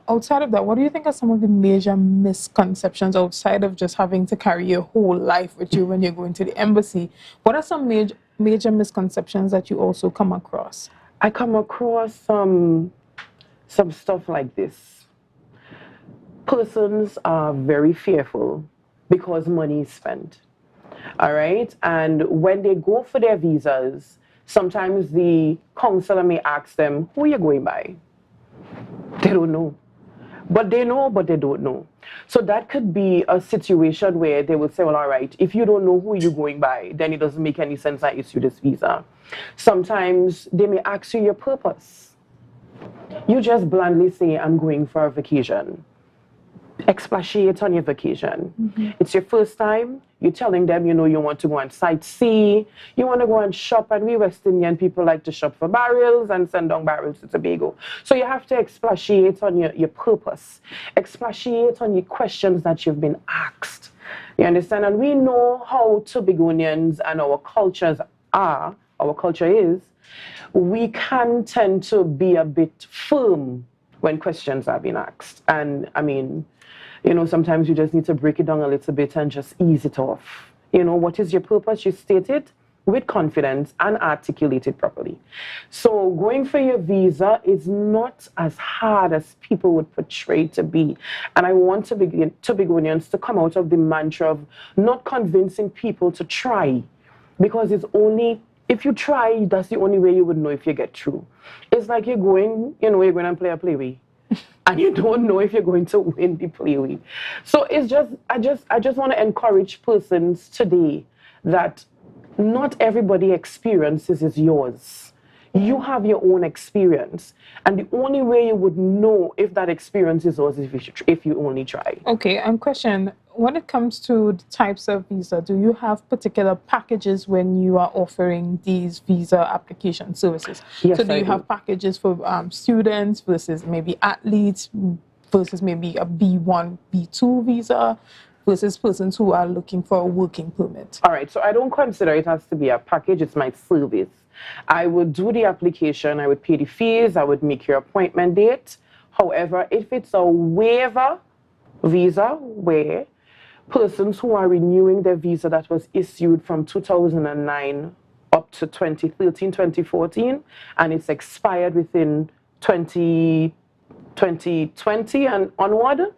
outside of that, what do you think are some of the major misconceptions outside of just having to carry your whole life with you when you're going to the embassy? What are some major misconceptions that you also come across? I come across some stuff like this. Persons are very fearful because money is spent. All right? And when they go for their visas, sometimes the counselor may ask them, who are you going by? They don't know. But they know, but they don't know. So that could be a situation where they will say, well, all right, if you don't know who you're going by, then it doesn't make any sense I issue this visa. Sometimes they may ask you your purpose. You just blandly say, I'm going for a vacation. Expatiate on your vacation. It's your first time. You're telling them, you know, you want to go and sightsee, you want to go and shop, and we West Indian people like to shop for barrels and send down barrels to Tobago. So you have to expatiate on your purpose. Expatiate on your questions that you've been asked. You understand? And we know how Tobagonians and our cultures are, our culture is, we can tend to be a bit firm when questions are being asked. And I mean, you know, sometimes you just need to break it down a little bit and just ease it off. You know, what is your purpose? You state it with confidence and articulate it properly. So going for your visa is not as hard as people would portray it to be. And I want Tobagonians to come out of the mantra of not convincing people to try, because it's only, if you try, that's the only way you would know if you get through. It's like you're going, you know, you're going to play a playway, and you don't know if you're going to win the playway. So it's just, I just want to encourage persons today that not everybody experiences is yours. You have your own experience, and the only way you would know if that experience is yours is if you only try. Okay, and question, when it comes to the types of visa, do you have particular packages when you are offering these visa application services? Yes, so do I you do. have packages for students versus maybe athletes versus maybe a B1, B2 visa versus persons who are looking for a working permit? All right, so I don't consider it has to be a package, it's my service. I would do the application, I would pay the fees, I would make your appointment date. However, if it's a waiver visa where persons who are renewing their visa that was issued from 2009 up to 2013, 2014, and it's expired within 2020 and onward,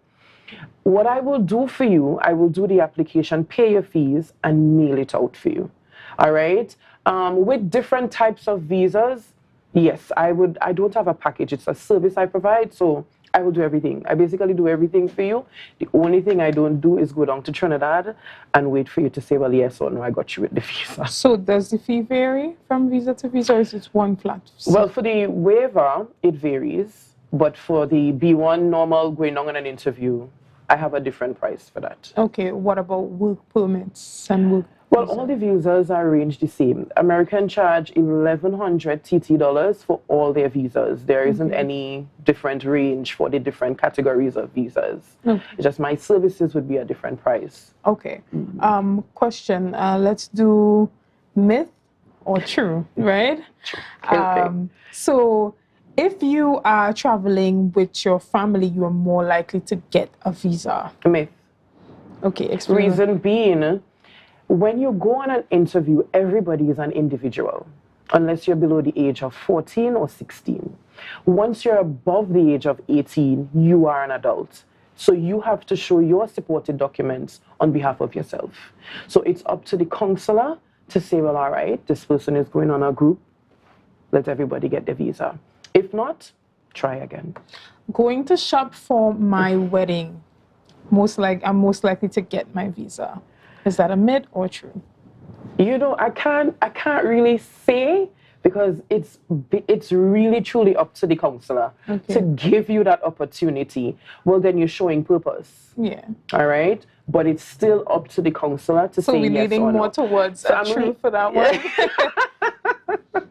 what I will do for you, I will do the application, pay your fees, and mail it out for you. All right? With different types of visas, yes, I don't have a package. It's a service I provide, so I will do everything. I basically do everything for you. The only thing I don't do is go down to Trinidad and wait for you to say, well, yes or no, I got you with the visa. So does the fee vary from visa to visa, or is it one flat? Well, for the waiver, it varies. But for the B1 normal going down on an interview, I have a different price for that. Okay, what about work permits and work? Well, all the visas are arranged the same. American charge $1,100 TT for all their visas. There isn't any different range for the different categories of visas. Okay. It's just my services would be a different price. Okay. Question. Let's do myth or true, right? Okay. So if you are traveling with your family, you are more likely to get a visa. Myth. Okay, explain. Reason being, when you go on an interview, everybody is an individual, unless you're below the age of 14 or 16. Once you're above the age of 18, you are an adult. So you have to show your supported documents on behalf of yourself. So it's up to the consular to say, well, all right, this person is going on a group. Let everybody get their visa. If not, try again. Going to shop for my wedding, I'm most likely to get my visa. Is that a myth or true? You know, I can't really say, because it's really truly up to the counselor to give you that opportunity. Well, then you're showing purpose. Yeah. All right? But it's still up to the counselor to say yes or no. So we're leaning more towards a true for that one.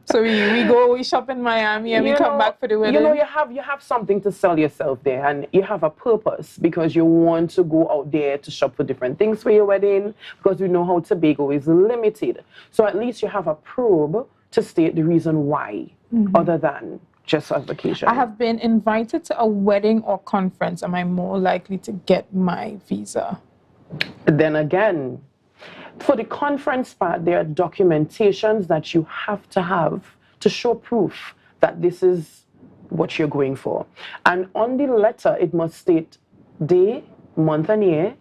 So we shop in Miami and we come back for the wedding. You know, you have something to sell yourself there, and you have a purpose because you want to go out there to shop for different things for your wedding, because we know how Tobago is limited. So at least you have a probe to state the reason why, other than just a vacation. I have been invited to a wedding or conference. Am I more likely to get my visa? Then again, for the conference part, there are documentations that you have to show proof that this is what you're going for. And on the letter, it must state day, month, and year,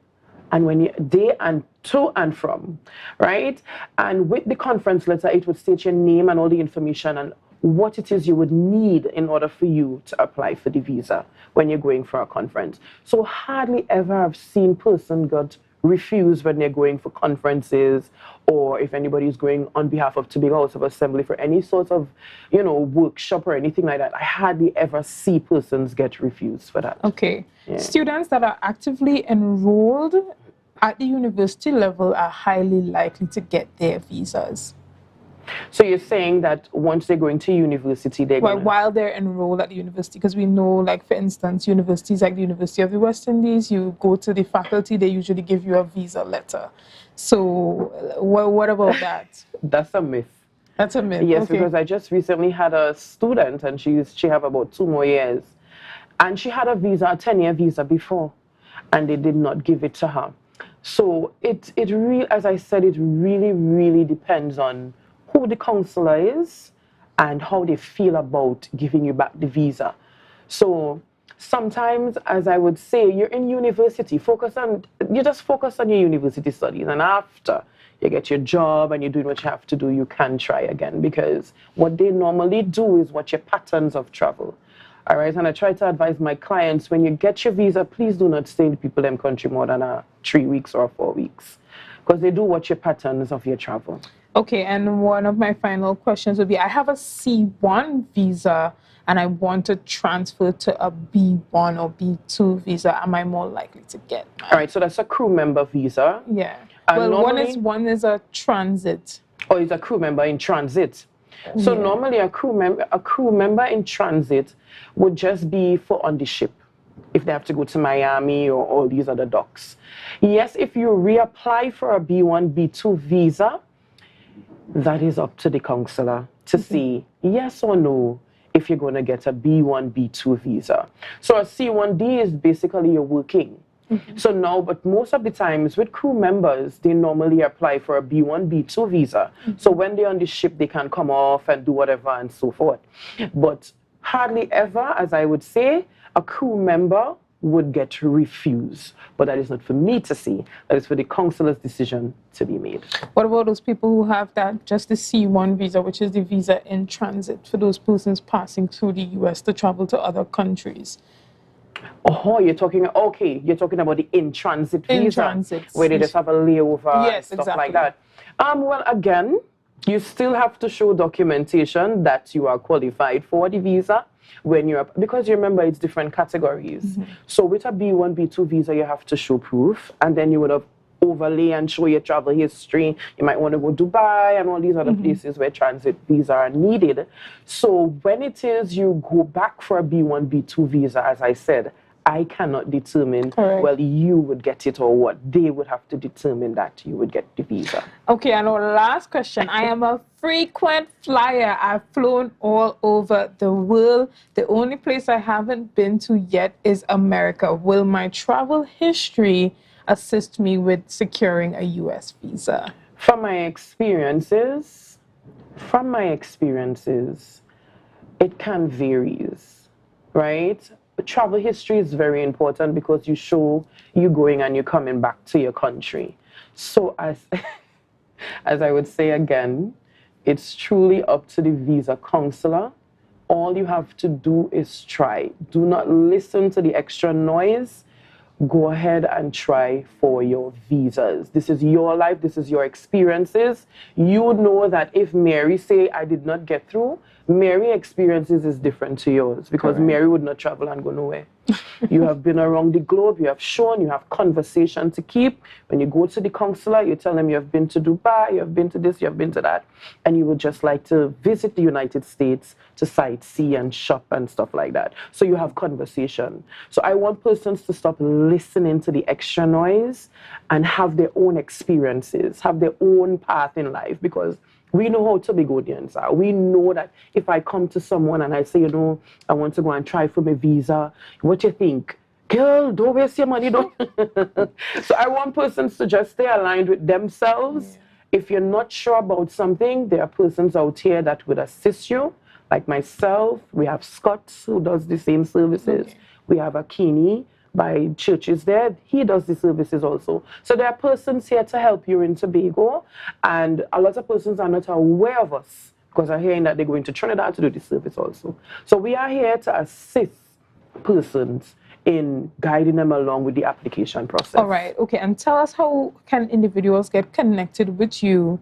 and when you day and to and from, right? And with the conference letter, it would state your name and all the information and what it is you would need in order for you to apply for the visa when you're going for a conference. So hardly ever I've seen person got refused when they're going for conferences, or if anybody is going on behalf of Tobago House of Assembly for any sort of, workshop or anything like that. I hardly ever see persons get refused for that. Okay. Yeah. Students that are actively enrolled at the university level are highly likely to get their visas. So you're saying that once they're going to university, while they're enrolled at the university, because we know, like, for instance, universities like the University of the West Indies, you go to the faculty, they usually give you a visa letter. So what about that? That's a myth. That's a myth. Yes, because I just recently had a student, and she have about 2 more years, and she had a 10-year visa before, and they did not give it to her. So it really, as I said, it really depends on who the counselor is and how they feel about giving you back the visa. So sometimes, as I would say, you're in university, you just focus on your university studies, and after you get your job and you're doing what you have to do, you can try again, because what they normally do is watch your patterns of travel. All right, and I try to advise my clients, when you get your visa, please do not stay in the people in country more than 3 weeks or 4 weeks, because they do watch your patterns of your travel. Okay, and one of my final questions would be, I have a C1 visa and I want to transfer to a B1 or B2 visa. Am I more likely to get mine? All right, so that's a crew member visa. Yeah. Well, one is a transit. Oh, it's a crew member in transit. So normally a crew member in transit would just be for on the ship, if they have to go to Miami or all these other docks. Yes, if you reapply for a B1, B2 visa, that is up to the counselor to see yes or no if you're going to get a B1, B2 visa. So a C1D is basically you're working. So now, but most of the times with crew members, they normally apply for a B1, B2 visa. So when they're on the ship, they can come off and do whatever and so forth. But hardly ever, as I would say, a crew member would get refused. But that is not for me to see. That is for the counselor's decision to be made. What about those people who have just the C1 visa, which is the visa in transit, for those persons passing through the U.S. to travel to other countries? Oh, you're talking about the in-transit visa. In-transit. Where they just have a layover yes, and stuff like that. Well, again, you still have to show documentation that you are qualified for the visa when you're, because you remember it's different categories. So with a B1, B2 visa, you have to show proof, and then you would have overlay and show your travel history. You might want to go Dubai and all these other places where transit visa are needed. So when it is you go back for a B1, B2 visa, as I said, I cannot determine, well, you would get it or what. They would have to determine that you would get the visa. Okay, and our last question. I am a frequent flyer. I've flown all over the world. The only place I haven't been to yet is America. Will my travel history assist me with securing a U.S. visa? From my experiences, it can vary, right? travel history is very important because you show you going and you're coming back to your country. So as I would say again, it's truly up to the visa counselor. All you have to do is try. Do not listen to the extra noise. Go ahead and try for your visas. This is your life. This is your experiences. You know that if Mary say, I did not get through, Mary experiences is different to yours because Mary would not travel and go nowhere. You have been around the globe. You have shown. You have conversation to keep. When you go to the consular, you tell them you have been to Dubai, you have been to this, you have been to that, and you would just like to visit the United States to sightsee and shop and stuff like that. So you have conversation. So I want persons to stop listening to the extra noise and have their own experiences, have their own path in life, because we know how Tobagonians are. We know that if I come to someone and I say, you know, I want to go and try for my visa, what you think? Girl, don't waste your money, don't. So I want persons to just stay aligned with themselves. If you're not sure about something, there are persons out here that would assist you. Like myself, we have Scott who does the same services. We have Akini by churches there. He does the services also. So there are persons here to help you in Tobago, and a lot of persons are not aware of us because are hearing that they're going to Trinidad to do the service also. So we are here to assist persons in guiding them along with the application process. All right, okay, and tell us how can individuals get connected with you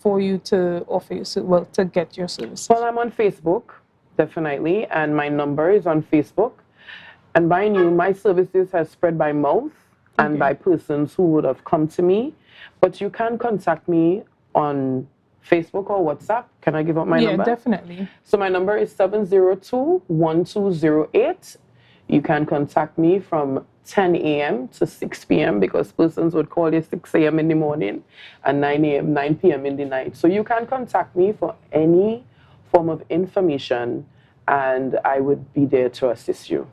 for you to offer you, to get your services? Well, I'm on Facebook, definitely, and my number is on Facebook. And by new, my services have spread by mouth and by persons who would have come to me. But you can contact me on Facebook or WhatsApp. Can I give out my number? Yeah, definitely. So my number is 702-1208. You can contact me from 10 a.m. to 6 p.m. because persons would call you 6 a.m. in the morning and 9 p.m. in the night. So you can contact me for any form of information and I would be there to assist you.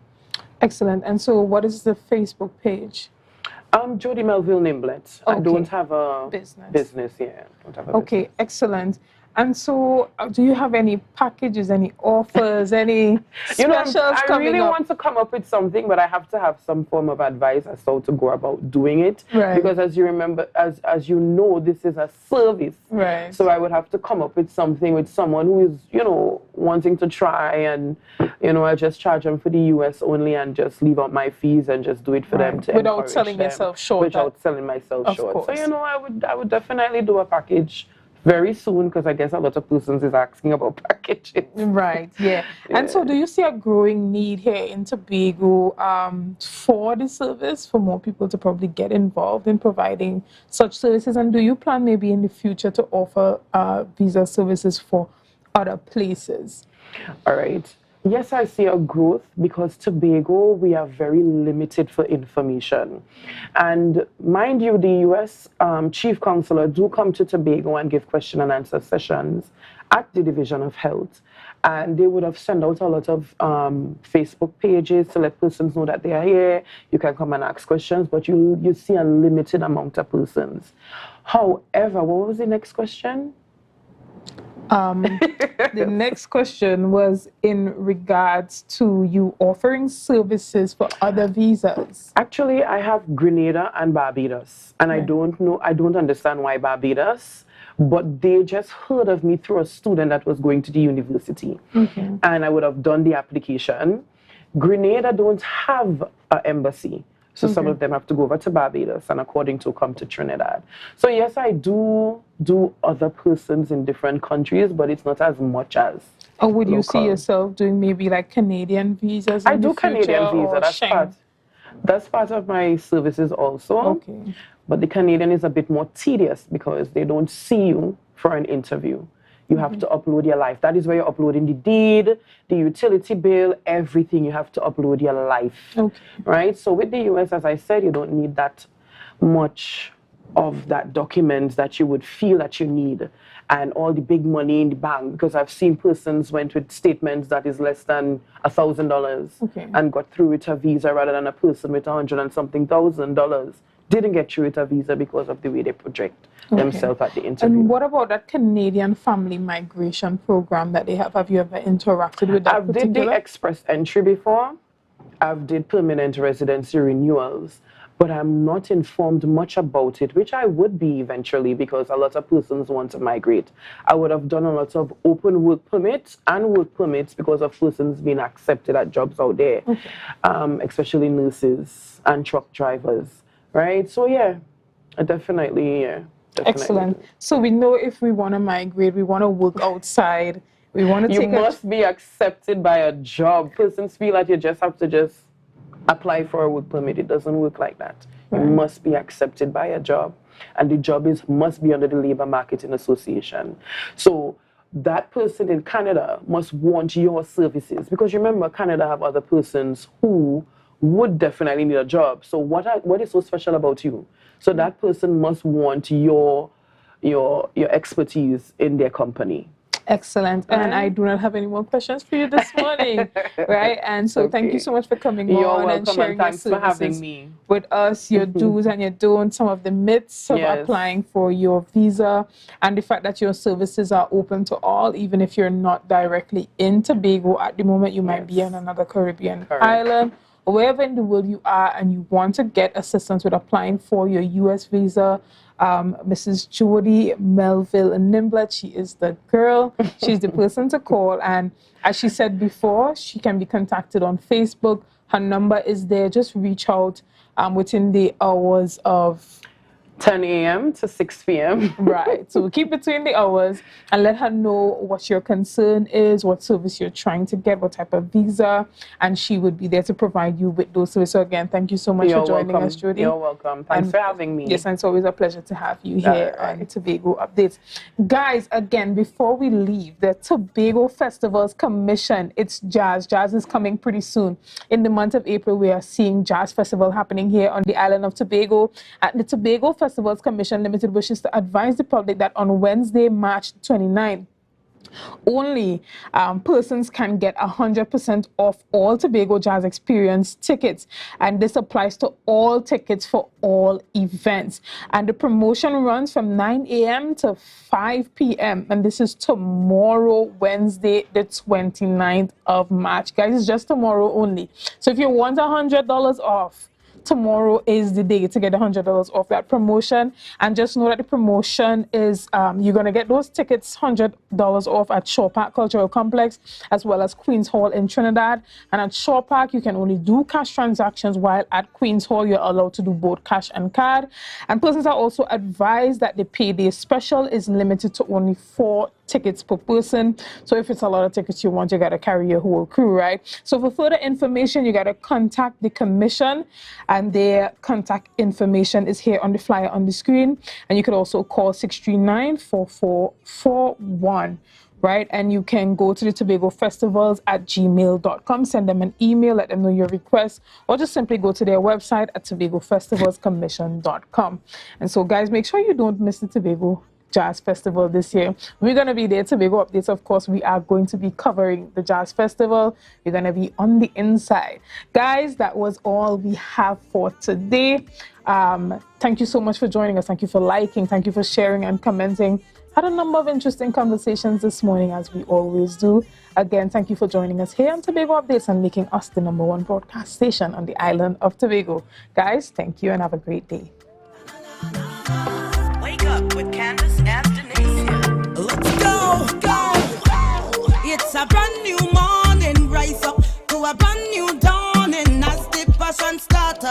Excellent. And so what is the Facebook page? Jody Melville Nimblett. I don't have a business here. Okay, excellent. And so do you have any packages, any offers, any specials I really up? want to come up with something, but I have to have some form of advice as to how to go about doing it. Right. Because as you remember, as you know, this is a service. Right. So I would have to come up with something with someone who is, wanting to try, and, I just charge them for the US only and just leave out my fees and just do it for them to without selling yourself short. Without selling myself short. Course. So, I would definitely do a package very soon, because I guess a lot of persons is asking about packages. Right, yeah. And so do you see a growing need here in Tobago for the service, for more people to probably get involved in providing such services? And do you plan maybe in the future to offer visa services for other places? All right. Yes, I see a growth because Tobago, we are very limited for information. And mind you, the U.S. Chief Counselor do come to Tobago and give question and answer sessions at the Division of Health. And they would have sent out a lot of Facebook pages to let persons know that they are here. You can come and ask questions, but you see a limited amount of persons. However, what was the next question? The next question was in regards to you offering services for other visas. Actually, I have Grenada and Barbados, and I don't understand why Barbados, but they just heard of me through a student that was going to the university, and I would have done the application. Grenada don't have an embassy. So some of them have to go over to Barbados and according to come to Trinidad. So yes, I do other persons in different countries, but it's not as much as Or would you see yourself doing maybe like Canadian visas? I do Canadian visa. That's part of my services also. Okay. But the Canadian is a bit more tedious because they don't see you for an interview. You have to upload your life. That is where you're uploading the deed, the utility bill, everything. You have to upload your life, right? So with the US, as I said, you don't need that much of that document that you would feel that you need and all the big money in the bank, because I've seen persons went with statements that is less than $1,000 and got through with a visa rather than a person with $100 and something thousand didn't get through with a visa because of the way they project themselves at the interview. And what about that Canadian family migration program that they have? Have you ever interacted with that? I've did the express entry before, I've did permanent residency renewals, but I'm not informed much about it, which I would be eventually because a lot of persons want to migrate. I would have done a lot of open work permits and work permits because of persons being accepted at jobs out there, especially nurses and truck drivers, right? So yeah, definitely, yeah. Definitely. Excellent. So we know if we want to migrate, we want to work outside, we want to you take must be accepted by a job. Persons feel like you just have to just apply for a work permit. It doesn't work like that. You must be accepted by a job, and the job must be under the Labour Marketing Association. So that person in Canada must want your services, because remember, Canada have other persons who would definitely need a job. So what is so special about you? So that person must want your expertise in their company. Excellent. And I do not have any more questions for you this morning, right? And so thank you so much for coming on and sharing your services for having me with us, your do's and your don'ts, some of the myths of applying for your visa, and the fact that your services are open to all, even if you're not directly in Tobago at the moment. You might be on another Caribbean island, or wherever in the world you are, and you want to get assistance with applying for your U.S. visa. Mrs. Jody Melville Nimblett, she is the girl. She's the person to call. And as she said before, she can be contacted on Facebook. Her number is there. Just reach out within the hours of 10 a.m. to 6 p.m. Right. So keep between the hours and let her know what your concern is, what service you're trying to get, what type of visa, and she would be there to provide you with those services. So again, thank you so much for joining us, Jody. You're welcome. Thanks for having me. Yes, and it's always a pleasure to have you here on Tobago Updates. Guys, again, before we leave, the Tobago Festivals Commission, it's Jazz. Jazz is coming pretty soon. In the month of April, we are seeing Jazz Festival happening here on the island of Tobago. At the Tobago Festivals Commission Limited wishes to advise the public that on Wednesday, March 29th, only persons can get 100% off all Tobago Jazz Experience tickets, and this applies to all tickets for all events. And the promotion runs from 9 a.m. to 5 p.m. and this is tomorrow, Wednesday, the 29th of March. Guys, it's just tomorrow only. So if you want $100 off, tomorrow is the day to get $100 off that promotion. And just know that the promotion is, you're going to get those tickets $100 off at Shaw Park Cultural Complex, as well as Queen's Hall in Trinidad. And at Shaw Park, you can only do cash transactions, while at Queen's Hall, you're allowed to do both cash and card. And persons are also advised that the payday special is limited to only 4 tickets per person. So if it's a lot of tickets you want, you got to carry your whole crew, right? So for further information, you got to contact the commission, and their contact information is here on the flyer on the screen. And you could also call 639-4441, right? And you can go to the Tobago Festivals at gmail.com, send them an email, let them know your request, or just simply go to their website at tobagofestivalscommission.com. And so guys, make sure you don't miss the Tobago Jazz Festival this year. We're going to be there. Tobago Updates, of course, we are going to be covering the Jazz Festival. We're going to be on the inside. Guys, that was all we have for today. Thank you so much for joining us. Thank you for liking. Thank you for sharing and commenting. Had a number of interesting conversations this morning, as we always do. Again, thank you for joining us here on Tobago Updates and making us the #1 broadcast station on the island of Tobago. Guys, thank you and have a great day. Wake up with Candace and Denasia. Let's go, go. It's a brand new morning. Rise up to a brand new dawning as the passion starts.